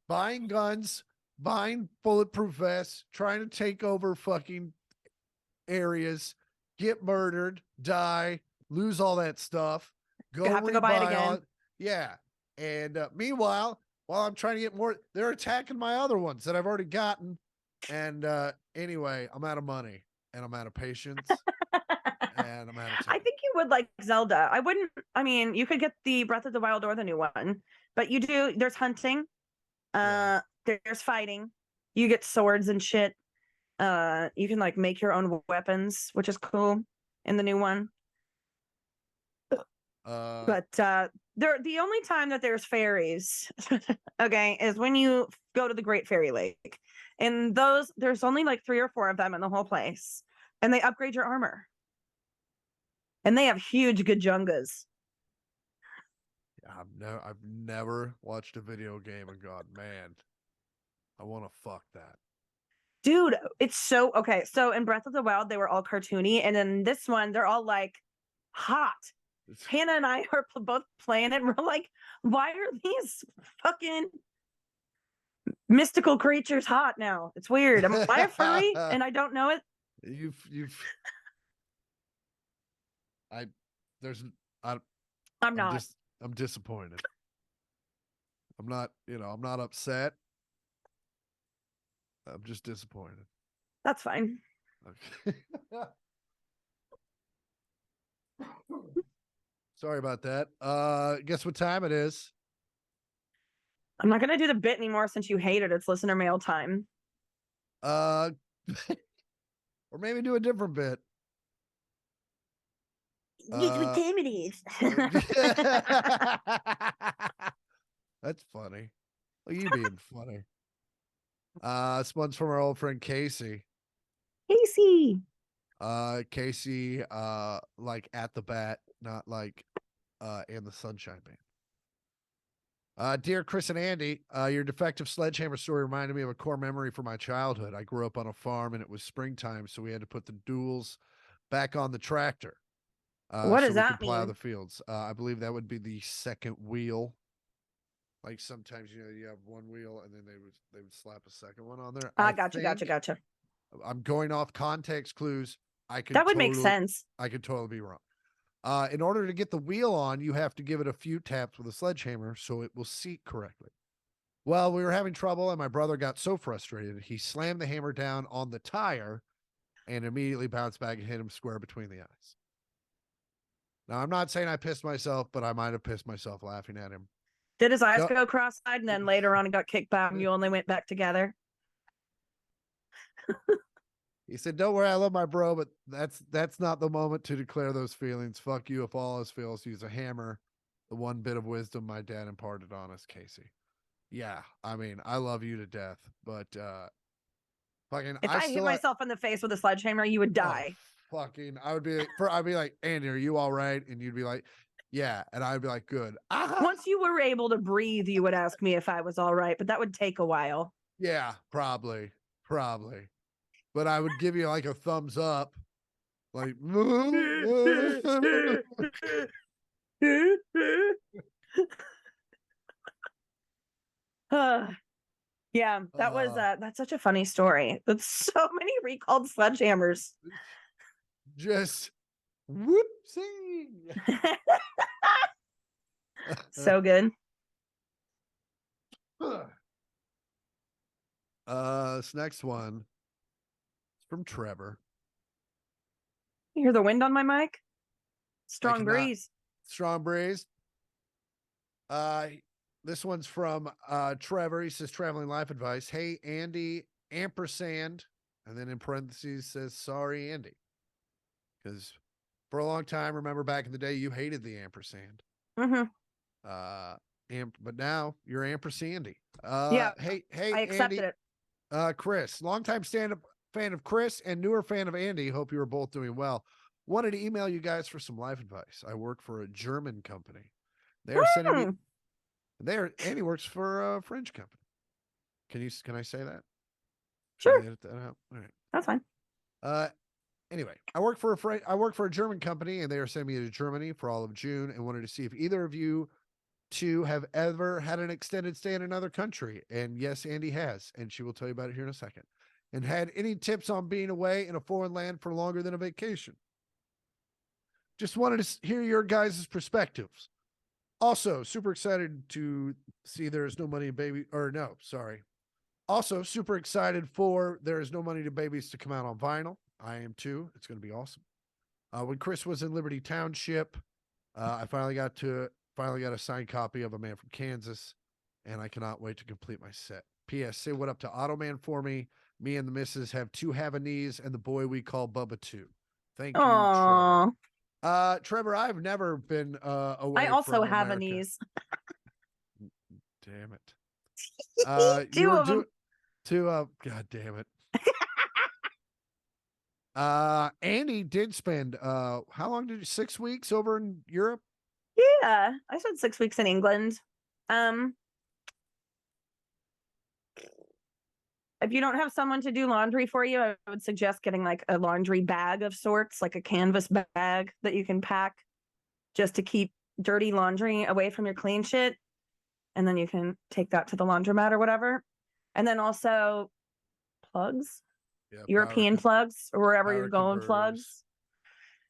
buying guns, buying bulletproof vests, trying to take over fucking areas, get murdered, die, lose all that stuff. Have to go buy it again. Yeah. And meanwhile, while I'm trying to get more, they're attacking my other ones that I've already gotten. And anyway, I'm out of money and I'm out of patience. And I'm out of time. I think you would like Zelda. You could get the Breath of the Wild or the new one, but there's hunting, there's fighting, you get swords and shit. You can like make your own weapons, which is cool in the new one. But the only time that there's fairies, okay, is when you go to the Great Fairy Lake. And there's only like 3 or 4 of them in the whole place. And they upgrade your armor. And they have huge Gajungas. I've never watched a video game and gone, man, I want to fuck that. Dude, it's so okay. So in Breath of the Wild, they were all cartoony, and in this one, they're all like hot. Hannah and I are both playing it, and we're like, why are these fucking mystical creatures hot now? It's weird. Am I a furry and I don't know it? I'm not. I'm disappointed. I'm not, I'm not upset. I'm just disappointed. That's fine. Okay. Sorry about that. Guess what time it is? I'm not gonna do the bit anymore since you hate it. It's listener mail time. Or maybe do a different bit. Guess what time it is? That's funny. Well, you being funny. This one's from our old friend Casey. Casey. Casey, like at the bat, not like in the Sunshine Band. Dear Chris and Andy, your defective sledgehammer story reminded me of a core memory from my childhood. I grew up on a farm and it was springtime, so we had to put the duals back on the tractor. What so does we could that plow mean? the fields. I believe that would be the second wheel. Like sometimes you have one wheel and then they would slap a second one on there. I Gotcha. I'm going off context clues. That would make sense. I could totally be wrong. In order to get the wheel on, you have to give it a few taps with a sledgehammer so it will seat correctly. Well, we were having trouble, and my brother got so frustrated, he slammed the hammer down on the tire and immediately bounced back and hit him square between the eyes. Now, I'm not saying I pissed myself, but I might have pissed myself laughing at him. Did his eyes go cross-eyed and then later on it got kicked back and you only went back together? He said, "Don't worry, I love my bro, but that's not the moment to declare those feelings. Fuck you if all else fails. Use a hammer. The one bit of wisdom my dad imparted on us, Casey." Yeah, I mean, I love you to death, but fucking, if I hit myself in the face with a sledgehammer, you would die. Fucking, I'd be like, Andy, are you all right? And you'd be like, yeah, and I'd be like, good. Once you were able to breathe, you would ask me if I was all right, but that would take a while. Yeah, probably. But I would give you like a thumbs up, like. Yeah, that was that's such a funny story. That's so many recalled sledgehammers. Just whoopsie. So good. This next one is from Trevor. You hear the wind on my mic? Strong breeze. Strong breeze. This one's from Trevor. He says, traveling life advice. Hey, Andy, ampersand. And then in parentheses says, sorry, Andy. Because for a long time, remember back in the day, you hated the ampersand. Mm-hmm. But now you're ampersandy. Yeah. Hey, I accepted Andy, it. Chris, longtime stand-up fan of Chris and newer fan of Andy. Hope you are both doing well. Wanted to email you guys for some life advice. I work for a German company. They are sending me. Andy works for a French company. Can I say that? Sure. Edit that out? All right. That's fine. Anyway, I work for a German company, and they are sending me to Germany for all of June, and wanted to see if either of you two have ever had an extended stay in another country. And yes, Andy has, and she will tell you about it here in a second. And had any tips on being away in a foreign land for longer than a vacation. Just wanted to hear your guys' perspectives. Also, super excited to see There Is No Money in Baby, or no, sorry. Also, super excited for There Is No Money to Babies to come out on vinyl. I am too. It's going to be awesome. When Chris was in Liberty Township, I finally got a signed copy of A Man from Kansas, and I cannot wait to complete my set. P.S. Say what up to Automan for me. Me and the missus have 2 Havanese and the boy we call Bubba 2. Thank you, Trevor. Trevor, I've never been away. I also from have America. a niece. Damn it. 2 of them. God damn it. Andy did spend how long did you 6 weeks over in Europe? Yeah, I spent 6 weeks in England. If you don't have someone to do laundry for you, I would suggest getting like a laundry bag of sorts, like a canvas bag that you can pack just to keep dirty laundry away from your clean shit. And then you can take that to the laundromat or whatever. And then also plugs, European plugs, or wherever you're going, plugs.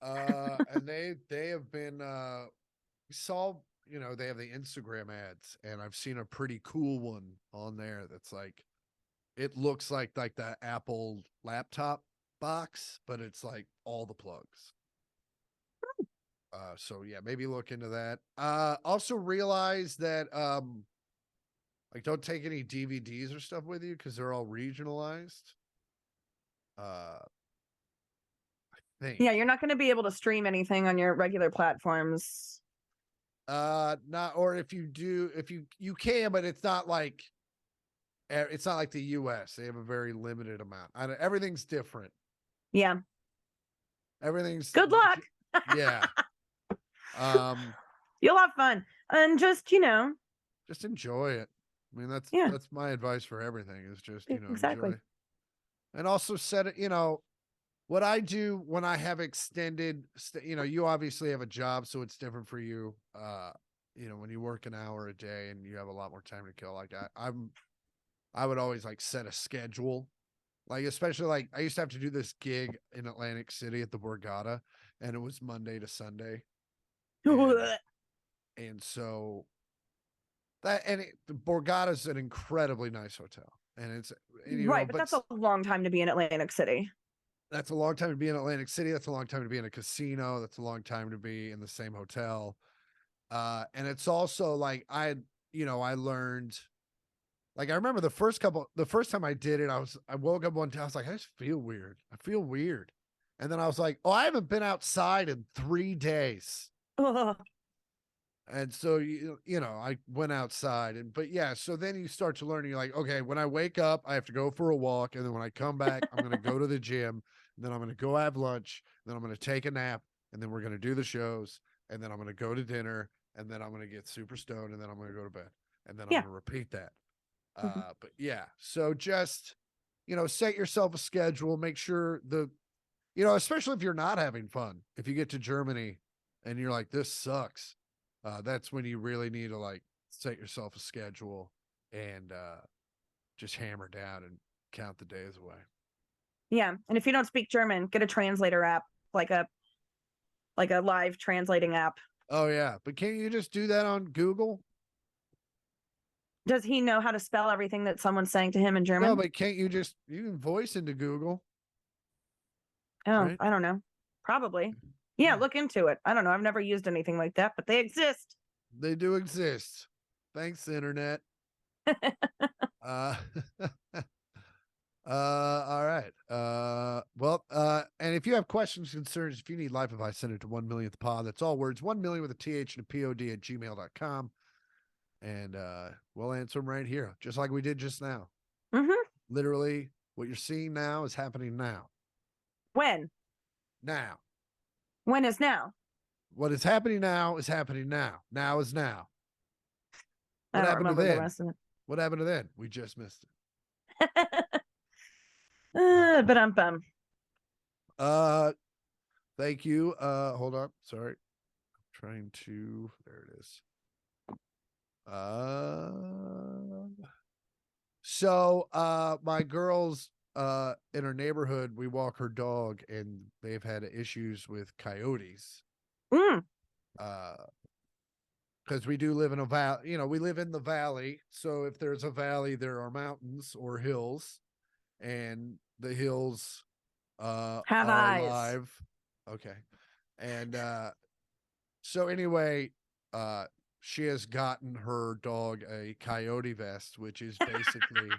And they have been, we saw, they have the Instagram ads, and I've seen a pretty cool one on there that's like, it looks like the Apple laptop box, but it's like all the plugs. So yeah, maybe look into that. Also realize that like don't take any DVDs or stuff with you because they're all regionalized. I think. Yeah, you're not going to be able to stream anything on your regular platforms. Not, or if you do, if you can, but it's not like the US. They have a very limited amount. Everything's different. Yeah. Everything's Good luck. Yeah. You'll have fun and just enjoy it. I mean, that's my advice for everything is just, exactly. enjoy. And also set it, what I do when I have extended, you obviously have a job, so it's different for you. When you work an hour a day and you have a lot more time to kill, like I would always like set a schedule. Like, especially like I used to have to do this gig in Atlantic City at the Borgata, and it was Monday to Sunday. And so the Borgata is an incredibly nice hotel, and it's right, but that's a long time to be in Atlantic City. That's a long time to be in Atlantic City. That's a long time to be in a casino. That's a long time to be in the same hotel. And it's also like I learned, like I remember the first time I did it, I woke up one day, I was like, I just feel weird. I feel weird. And then I was like, oh, I haven't been outside in 3 days. And so, I went outside but yeah, so then you start to learn, you're like, okay, when I wake up, I have to go for a walk. And then when I come back, I'm going to go to the gym, and then I'm going to go have lunch. Then I'm going to take a nap, and then we're going to do the shows. And then I'm going to go to dinner, and then I'm going to get super stoned, and then I'm going to go to bed. And then I'm going to repeat that. But yeah, so just, set yourself a schedule, make sure especially if you're not having fun, if you get to Germany and you're like, this sucks. That's when you really need to like set yourself a schedule and just hammer down and count the days away. Yeah, and if you don't speak German, get a translator app, like a live translating app. Oh yeah, but can't you just do that on Google? Does he know how to spell everything that someone's saying to him in German? No, but can't you can voice into Google? Oh, right? I don't know. Probably. Yeah, look into it. I don't know. I've never used anything like that, but they exist. They do exist. Thanks, internet. All right. And if you have questions, concerns, if you need life advice, send it to 1 millionth pod. That's all words, 1 million with a TH and a POD at gmail.com. And we'll answer them right here, just like we did just now. Literally, what you're seeing now is happening now. When? Now. When is now? What is happening now is happening now. Now is now. What happened to then? The rest of it. What happened to then? We just missed it. Thank you. Hold on. Sorry. I'm trying to. There it is. So my girls in her neighborhood, we walk her dog, and they've had issues with coyotes. Because we do live in a valley, we live in the valley. So if there's a valley, there are mountains or hills, and the hills have are eyes. Alive. Okay. And so anyway, she has gotten her dog a coyote vest, which is basically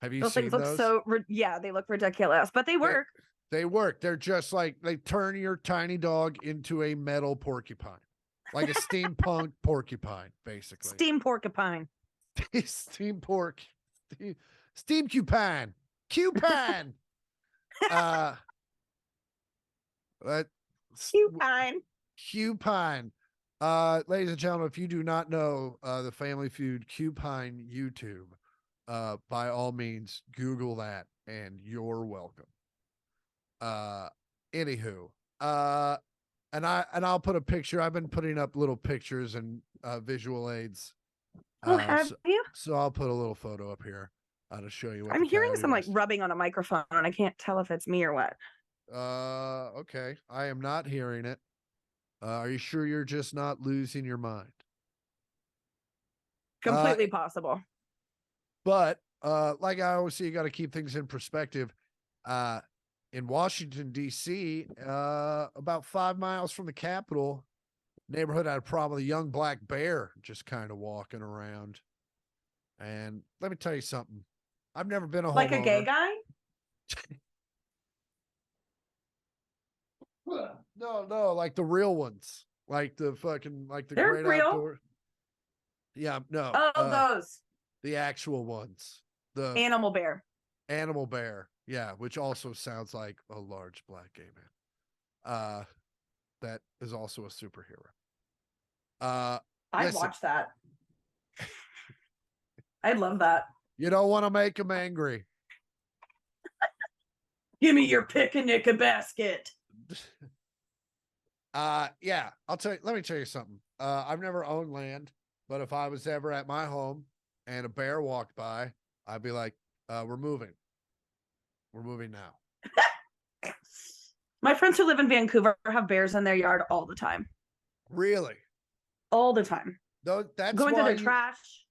have you those seen things look those? They look ridiculous, but they work. They work. They're just like, they turn your tiny dog into a metal porcupine. Like a steampunk porcupine, basically. Steam porcupine. Steam Steamcupine. Cupine. Cupine. Cupine. Ladies and gentlemen, if you do not know the Family Feud Cupine YouTube, by all means, Google that, and you're welcome. Anywho, and I'll put a picture. I've been putting up little pictures and visual aids. Have you? So I'll put a little photo up here to show you what I'm hearing some like rubbing on a microphone, and I can't tell if it's me or what. Okay. I am not hearing it. Are you sure you're just not losing your mind? Completely possible. But like I always say, you got to keep things in perspective. In Washington, D.C., about 5 miles from the Capitol, neighborhood had a problem with a young black bear just kind of walking around. And let me tell you something. I've never been a Like a gay homeowner. guy? No, like the real ones. Like the fucking, like the They're great real. outdoor. Yeah, no. Oh, those. The actual ones. The Animal bear. animal bear. Yeah, which also sounds like a large black gay man. That is also a superhero. I'd Listen, watch that. I'd love that. you don't want to make them angry. Give me your picnic a basket. Yeah, let me tell you something. I've never owned land, but if I was ever at my home and a bear walked by, I'd be like, we're moving. We're moving now. My friends who live in Vancouver have bears in their yard all the time. Really? All the time. Though that's Going through why their trash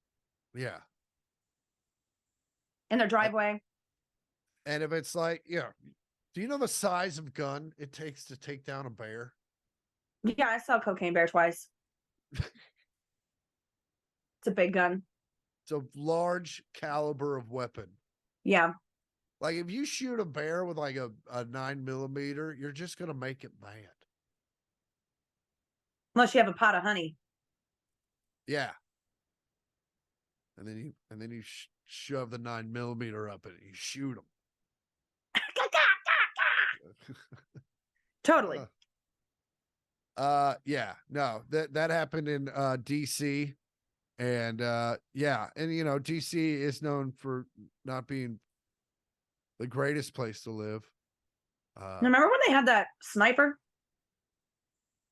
yeah. in their driveway. And if it's like, yeah, do you know the size of gun it takes to take down a bear? Yeah, I saw a cocaine bear twice. It's a big gun. It's a large caliber of weapon. Yeah. Like if you shoot a bear with like a 9mm, you're just gonna make it mad. Unless you have a pot of honey. Yeah. And then you shove the 9mm up and you shoot them. Totally. Yeah, no, that happened in DC. And yeah, and you know, DC is known for not being the greatest place to live. Remember when they had that sniper?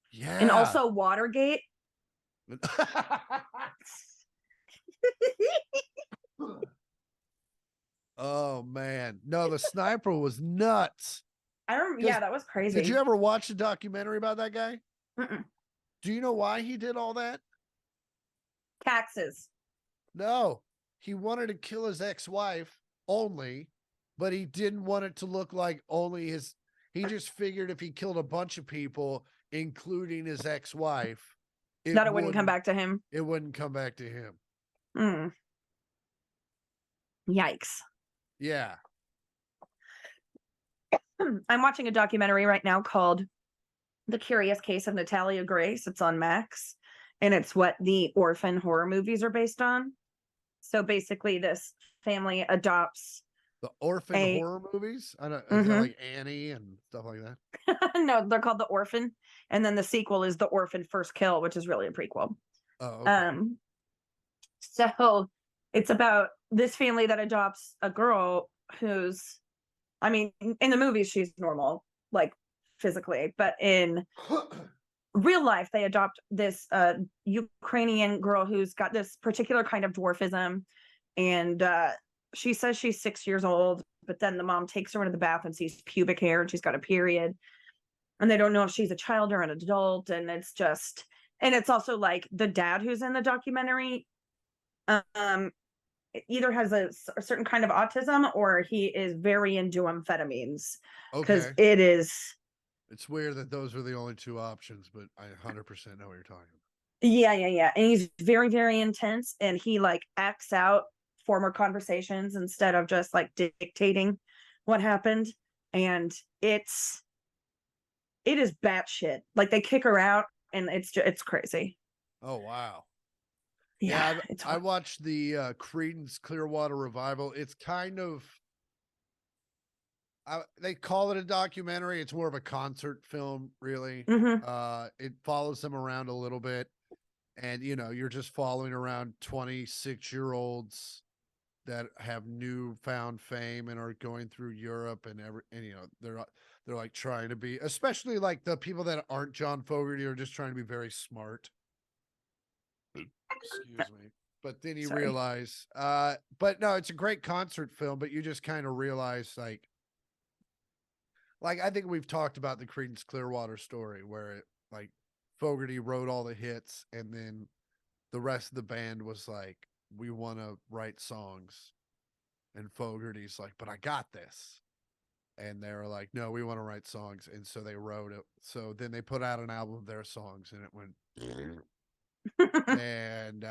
Yeah. And also Watergate? Oh man. No, the sniper was nuts. I remember, yeah, that was crazy. Did you ever watch a documentary about that guy? Mm-mm. Do you know why he did all that? Taxes. No, he wanted to kill his ex-wife only, but he didn't want it to look like only his. He just figured if he killed a bunch of people, including his ex-wife, That it wouldn't come back to him. It wouldn't come back to him. Mm. Yikes. Yeah. I'm watching a documentary right now called The Curious Case of Natalia Grace. It's on Max, and it's what the orphan horror movies are based on. So basically, this family adopts the orphan horror movies. I don't. Is that like Annie and stuff like that? No, they're called The Orphan, and then the sequel is The Orphan First Kill, which is really a prequel. Oh, okay. So it's about this family that adopts a girl who's, I mean, in the movies she's normal, like physically, but in real life they adopt this Ukrainian girl who's got this particular kind of dwarfism, and she says she's 6 years old, but then the mom takes her into the bath and sees pubic hair and she's got a period, and they don't know if she's a child or an adult, and it's also like the dad who's in the documentary either has a certain kind of autism or he is very into amphetamines, because it's weird that those are the only two options, but I 100% know what you're talking about. Yeah. And he's very, very intense, and he like acts out former conversations instead of just like dictating what happened. And it is batshit. Like they kick her out, and it's crazy. Oh wow. Yeah, I watched the Creedence Clearwater Revival. It's kind of they call it a documentary. It's more of a concert film, really. It follows them around a little bit, and you know, you're just following around 26-year-olds that have newfound fame and are going through Europe and you know, they're like trying to be, especially like the people that aren't John Fogerty are just trying to be very smart. Excuse me. But then you realize, but no, it's a great concert film, but you just kind of realize like I think we've talked about the Creedence Clearwater story where it like Fogerty wrote all the hits, and then the rest of the band was like, we want to write songs. And Fogerty's like, but I got this. And they were like, no, we want to write songs. And so they wrote it. So then they put out an album of their songs and it went. And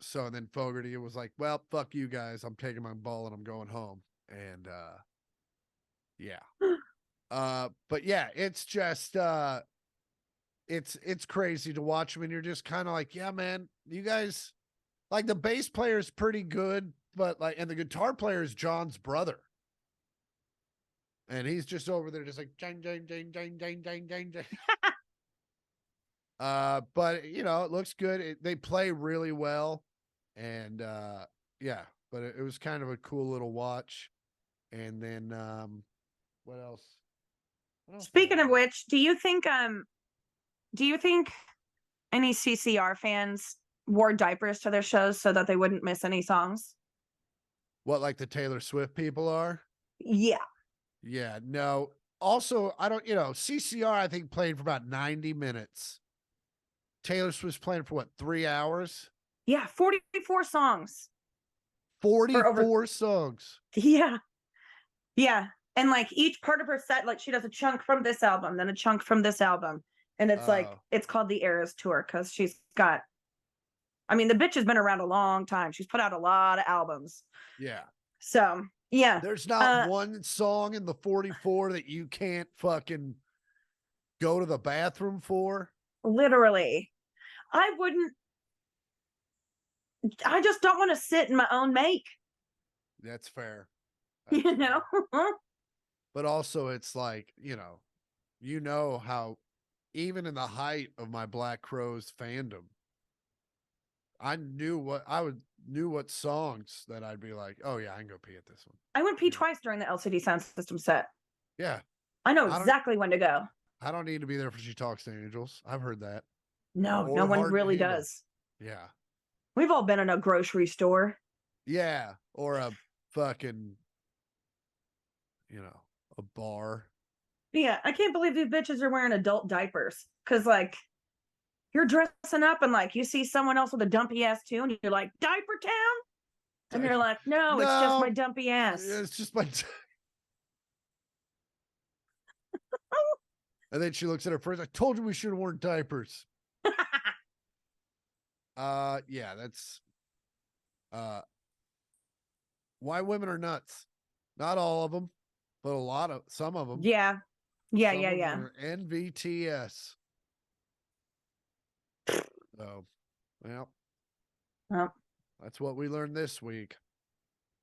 so then Fogerty was like, well, fuck you guys. I'm taking my ball and I'm going home. And yeah. But yeah, it's just it's crazy to watch them and you're just kind of like, yeah, man, you guys, like, the bass player is pretty good, but like, and the guitar player is John's brother. And he's just over there just like jang, jang, jang, jang, jang, jang, jang, jang. But you know, it looks good. They play really well. And yeah, but it was kind of a cool little watch. And then what else? What else Speaking of which, do you think any CCR fans wore diapers to their shows so that they wouldn't miss any songs? What, like the Taylor Swift people are? Yeah. Yeah, no. Also, I don't, you know, CCR I think played for about 90 minutes. Taylor Swift's playing for what, 3 hours? Yeah, 44 songs. 44 songs. Yeah. Yeah. And like each part of her set, like she does a chunk from this album, then a chunk from this album. And it's like, it's called the Eras Tour because she's got, I mean, the bitch has been around a long time. She's put out a lot of albums. Yeah. So, yeah. There's not one song in the 44 that you can't fucking go to the bathroom for. Literally. I just don't want to sit in my own make. That's fair. That's you know? fair. But also it's like, you know how even in the height of my Black Crowes fandom, I knew what songs that I'd be like, oh yeah, I can go pee at this one. I went pee twice during the LCD Sound System set. Yeah. I know exactly when to go. I don't need to be there for She Talks to Angels. I've heard that. No, no one really does. Yeah. We've all been in a grocery store. Yeah. Or a fucking, a bar. Yeah. I can't believe these bitches are wearing adult diapers. Cause like you're dressing up and like you see someone else with a dumpy ass too, and you're like, Diaper Town? And you're like, no, it's just my dumpy ass. It's just my And then she looks at her friends. I told you we should have worn diapers. Yeah, that's why women are nuts. Not all of them, but some of them. Yeah. Yeah, some yeah. NVTS. So, well, that's what we learned this week.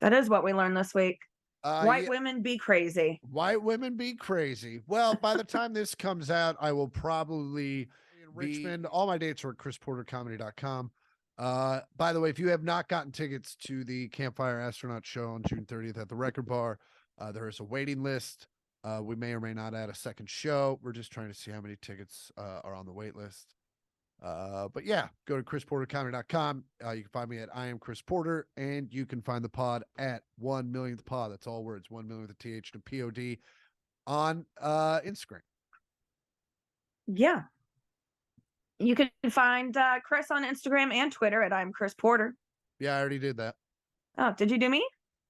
That is what we learned this week. White women be crazy. White women be crazy. Well, by the time this comes out, I will probably be in Richmond. All my dates are at chrisportercomedy.com. By the way, if you have not gotten tickets to the Campfire Astronaut show on June 30th at the Record Bar, there is a waiting list. We may or may not add a second show. We're just trying to see how many tickets are on the wait list. But yeah, go to chrisportercomedy.com. You can find me at I am Chris Porter, and you can find the pod at 1 millionth pod. That's all words, 1 million with a TH and a POD on Instagram. Yeah. You can find Chris on Instagram and Twitter at I'm Chris Porter. Yeah, I already did that. Oh, did you do me?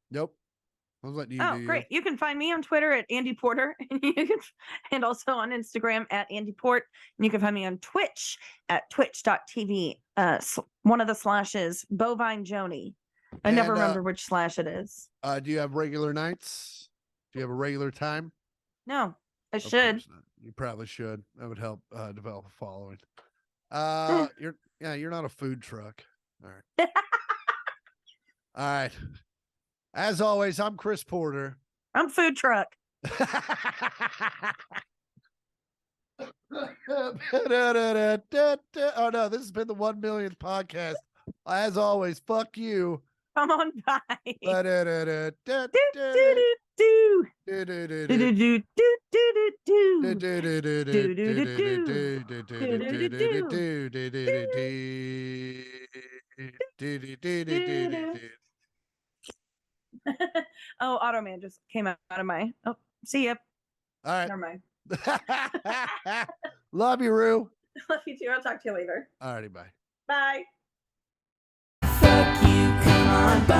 Nope. I was letting you do great. You can find me on Twitter at Andy Porter, and also on Instagram at Andy Port. And you can find me on Twitch at twitch.tv. One of the slashes, Bovine Joni. I never remember which slash it is. Do you have regular nights? Do you have a regular time? No, I should. You probably should. That would help develop a following. You're not a food truck. All right. All right. As always, I'm Chris Porter. I'm Food Truck. Oh no, this has been the 1 millionth podcast. As always, fuck you. Come on by. Oh, Automan just came out of my. Oh, see ya. All right. Never mind. Love you, Rue. Love you too. I'll talk to you later. All righty, bye. Bye. Fuck you, come on.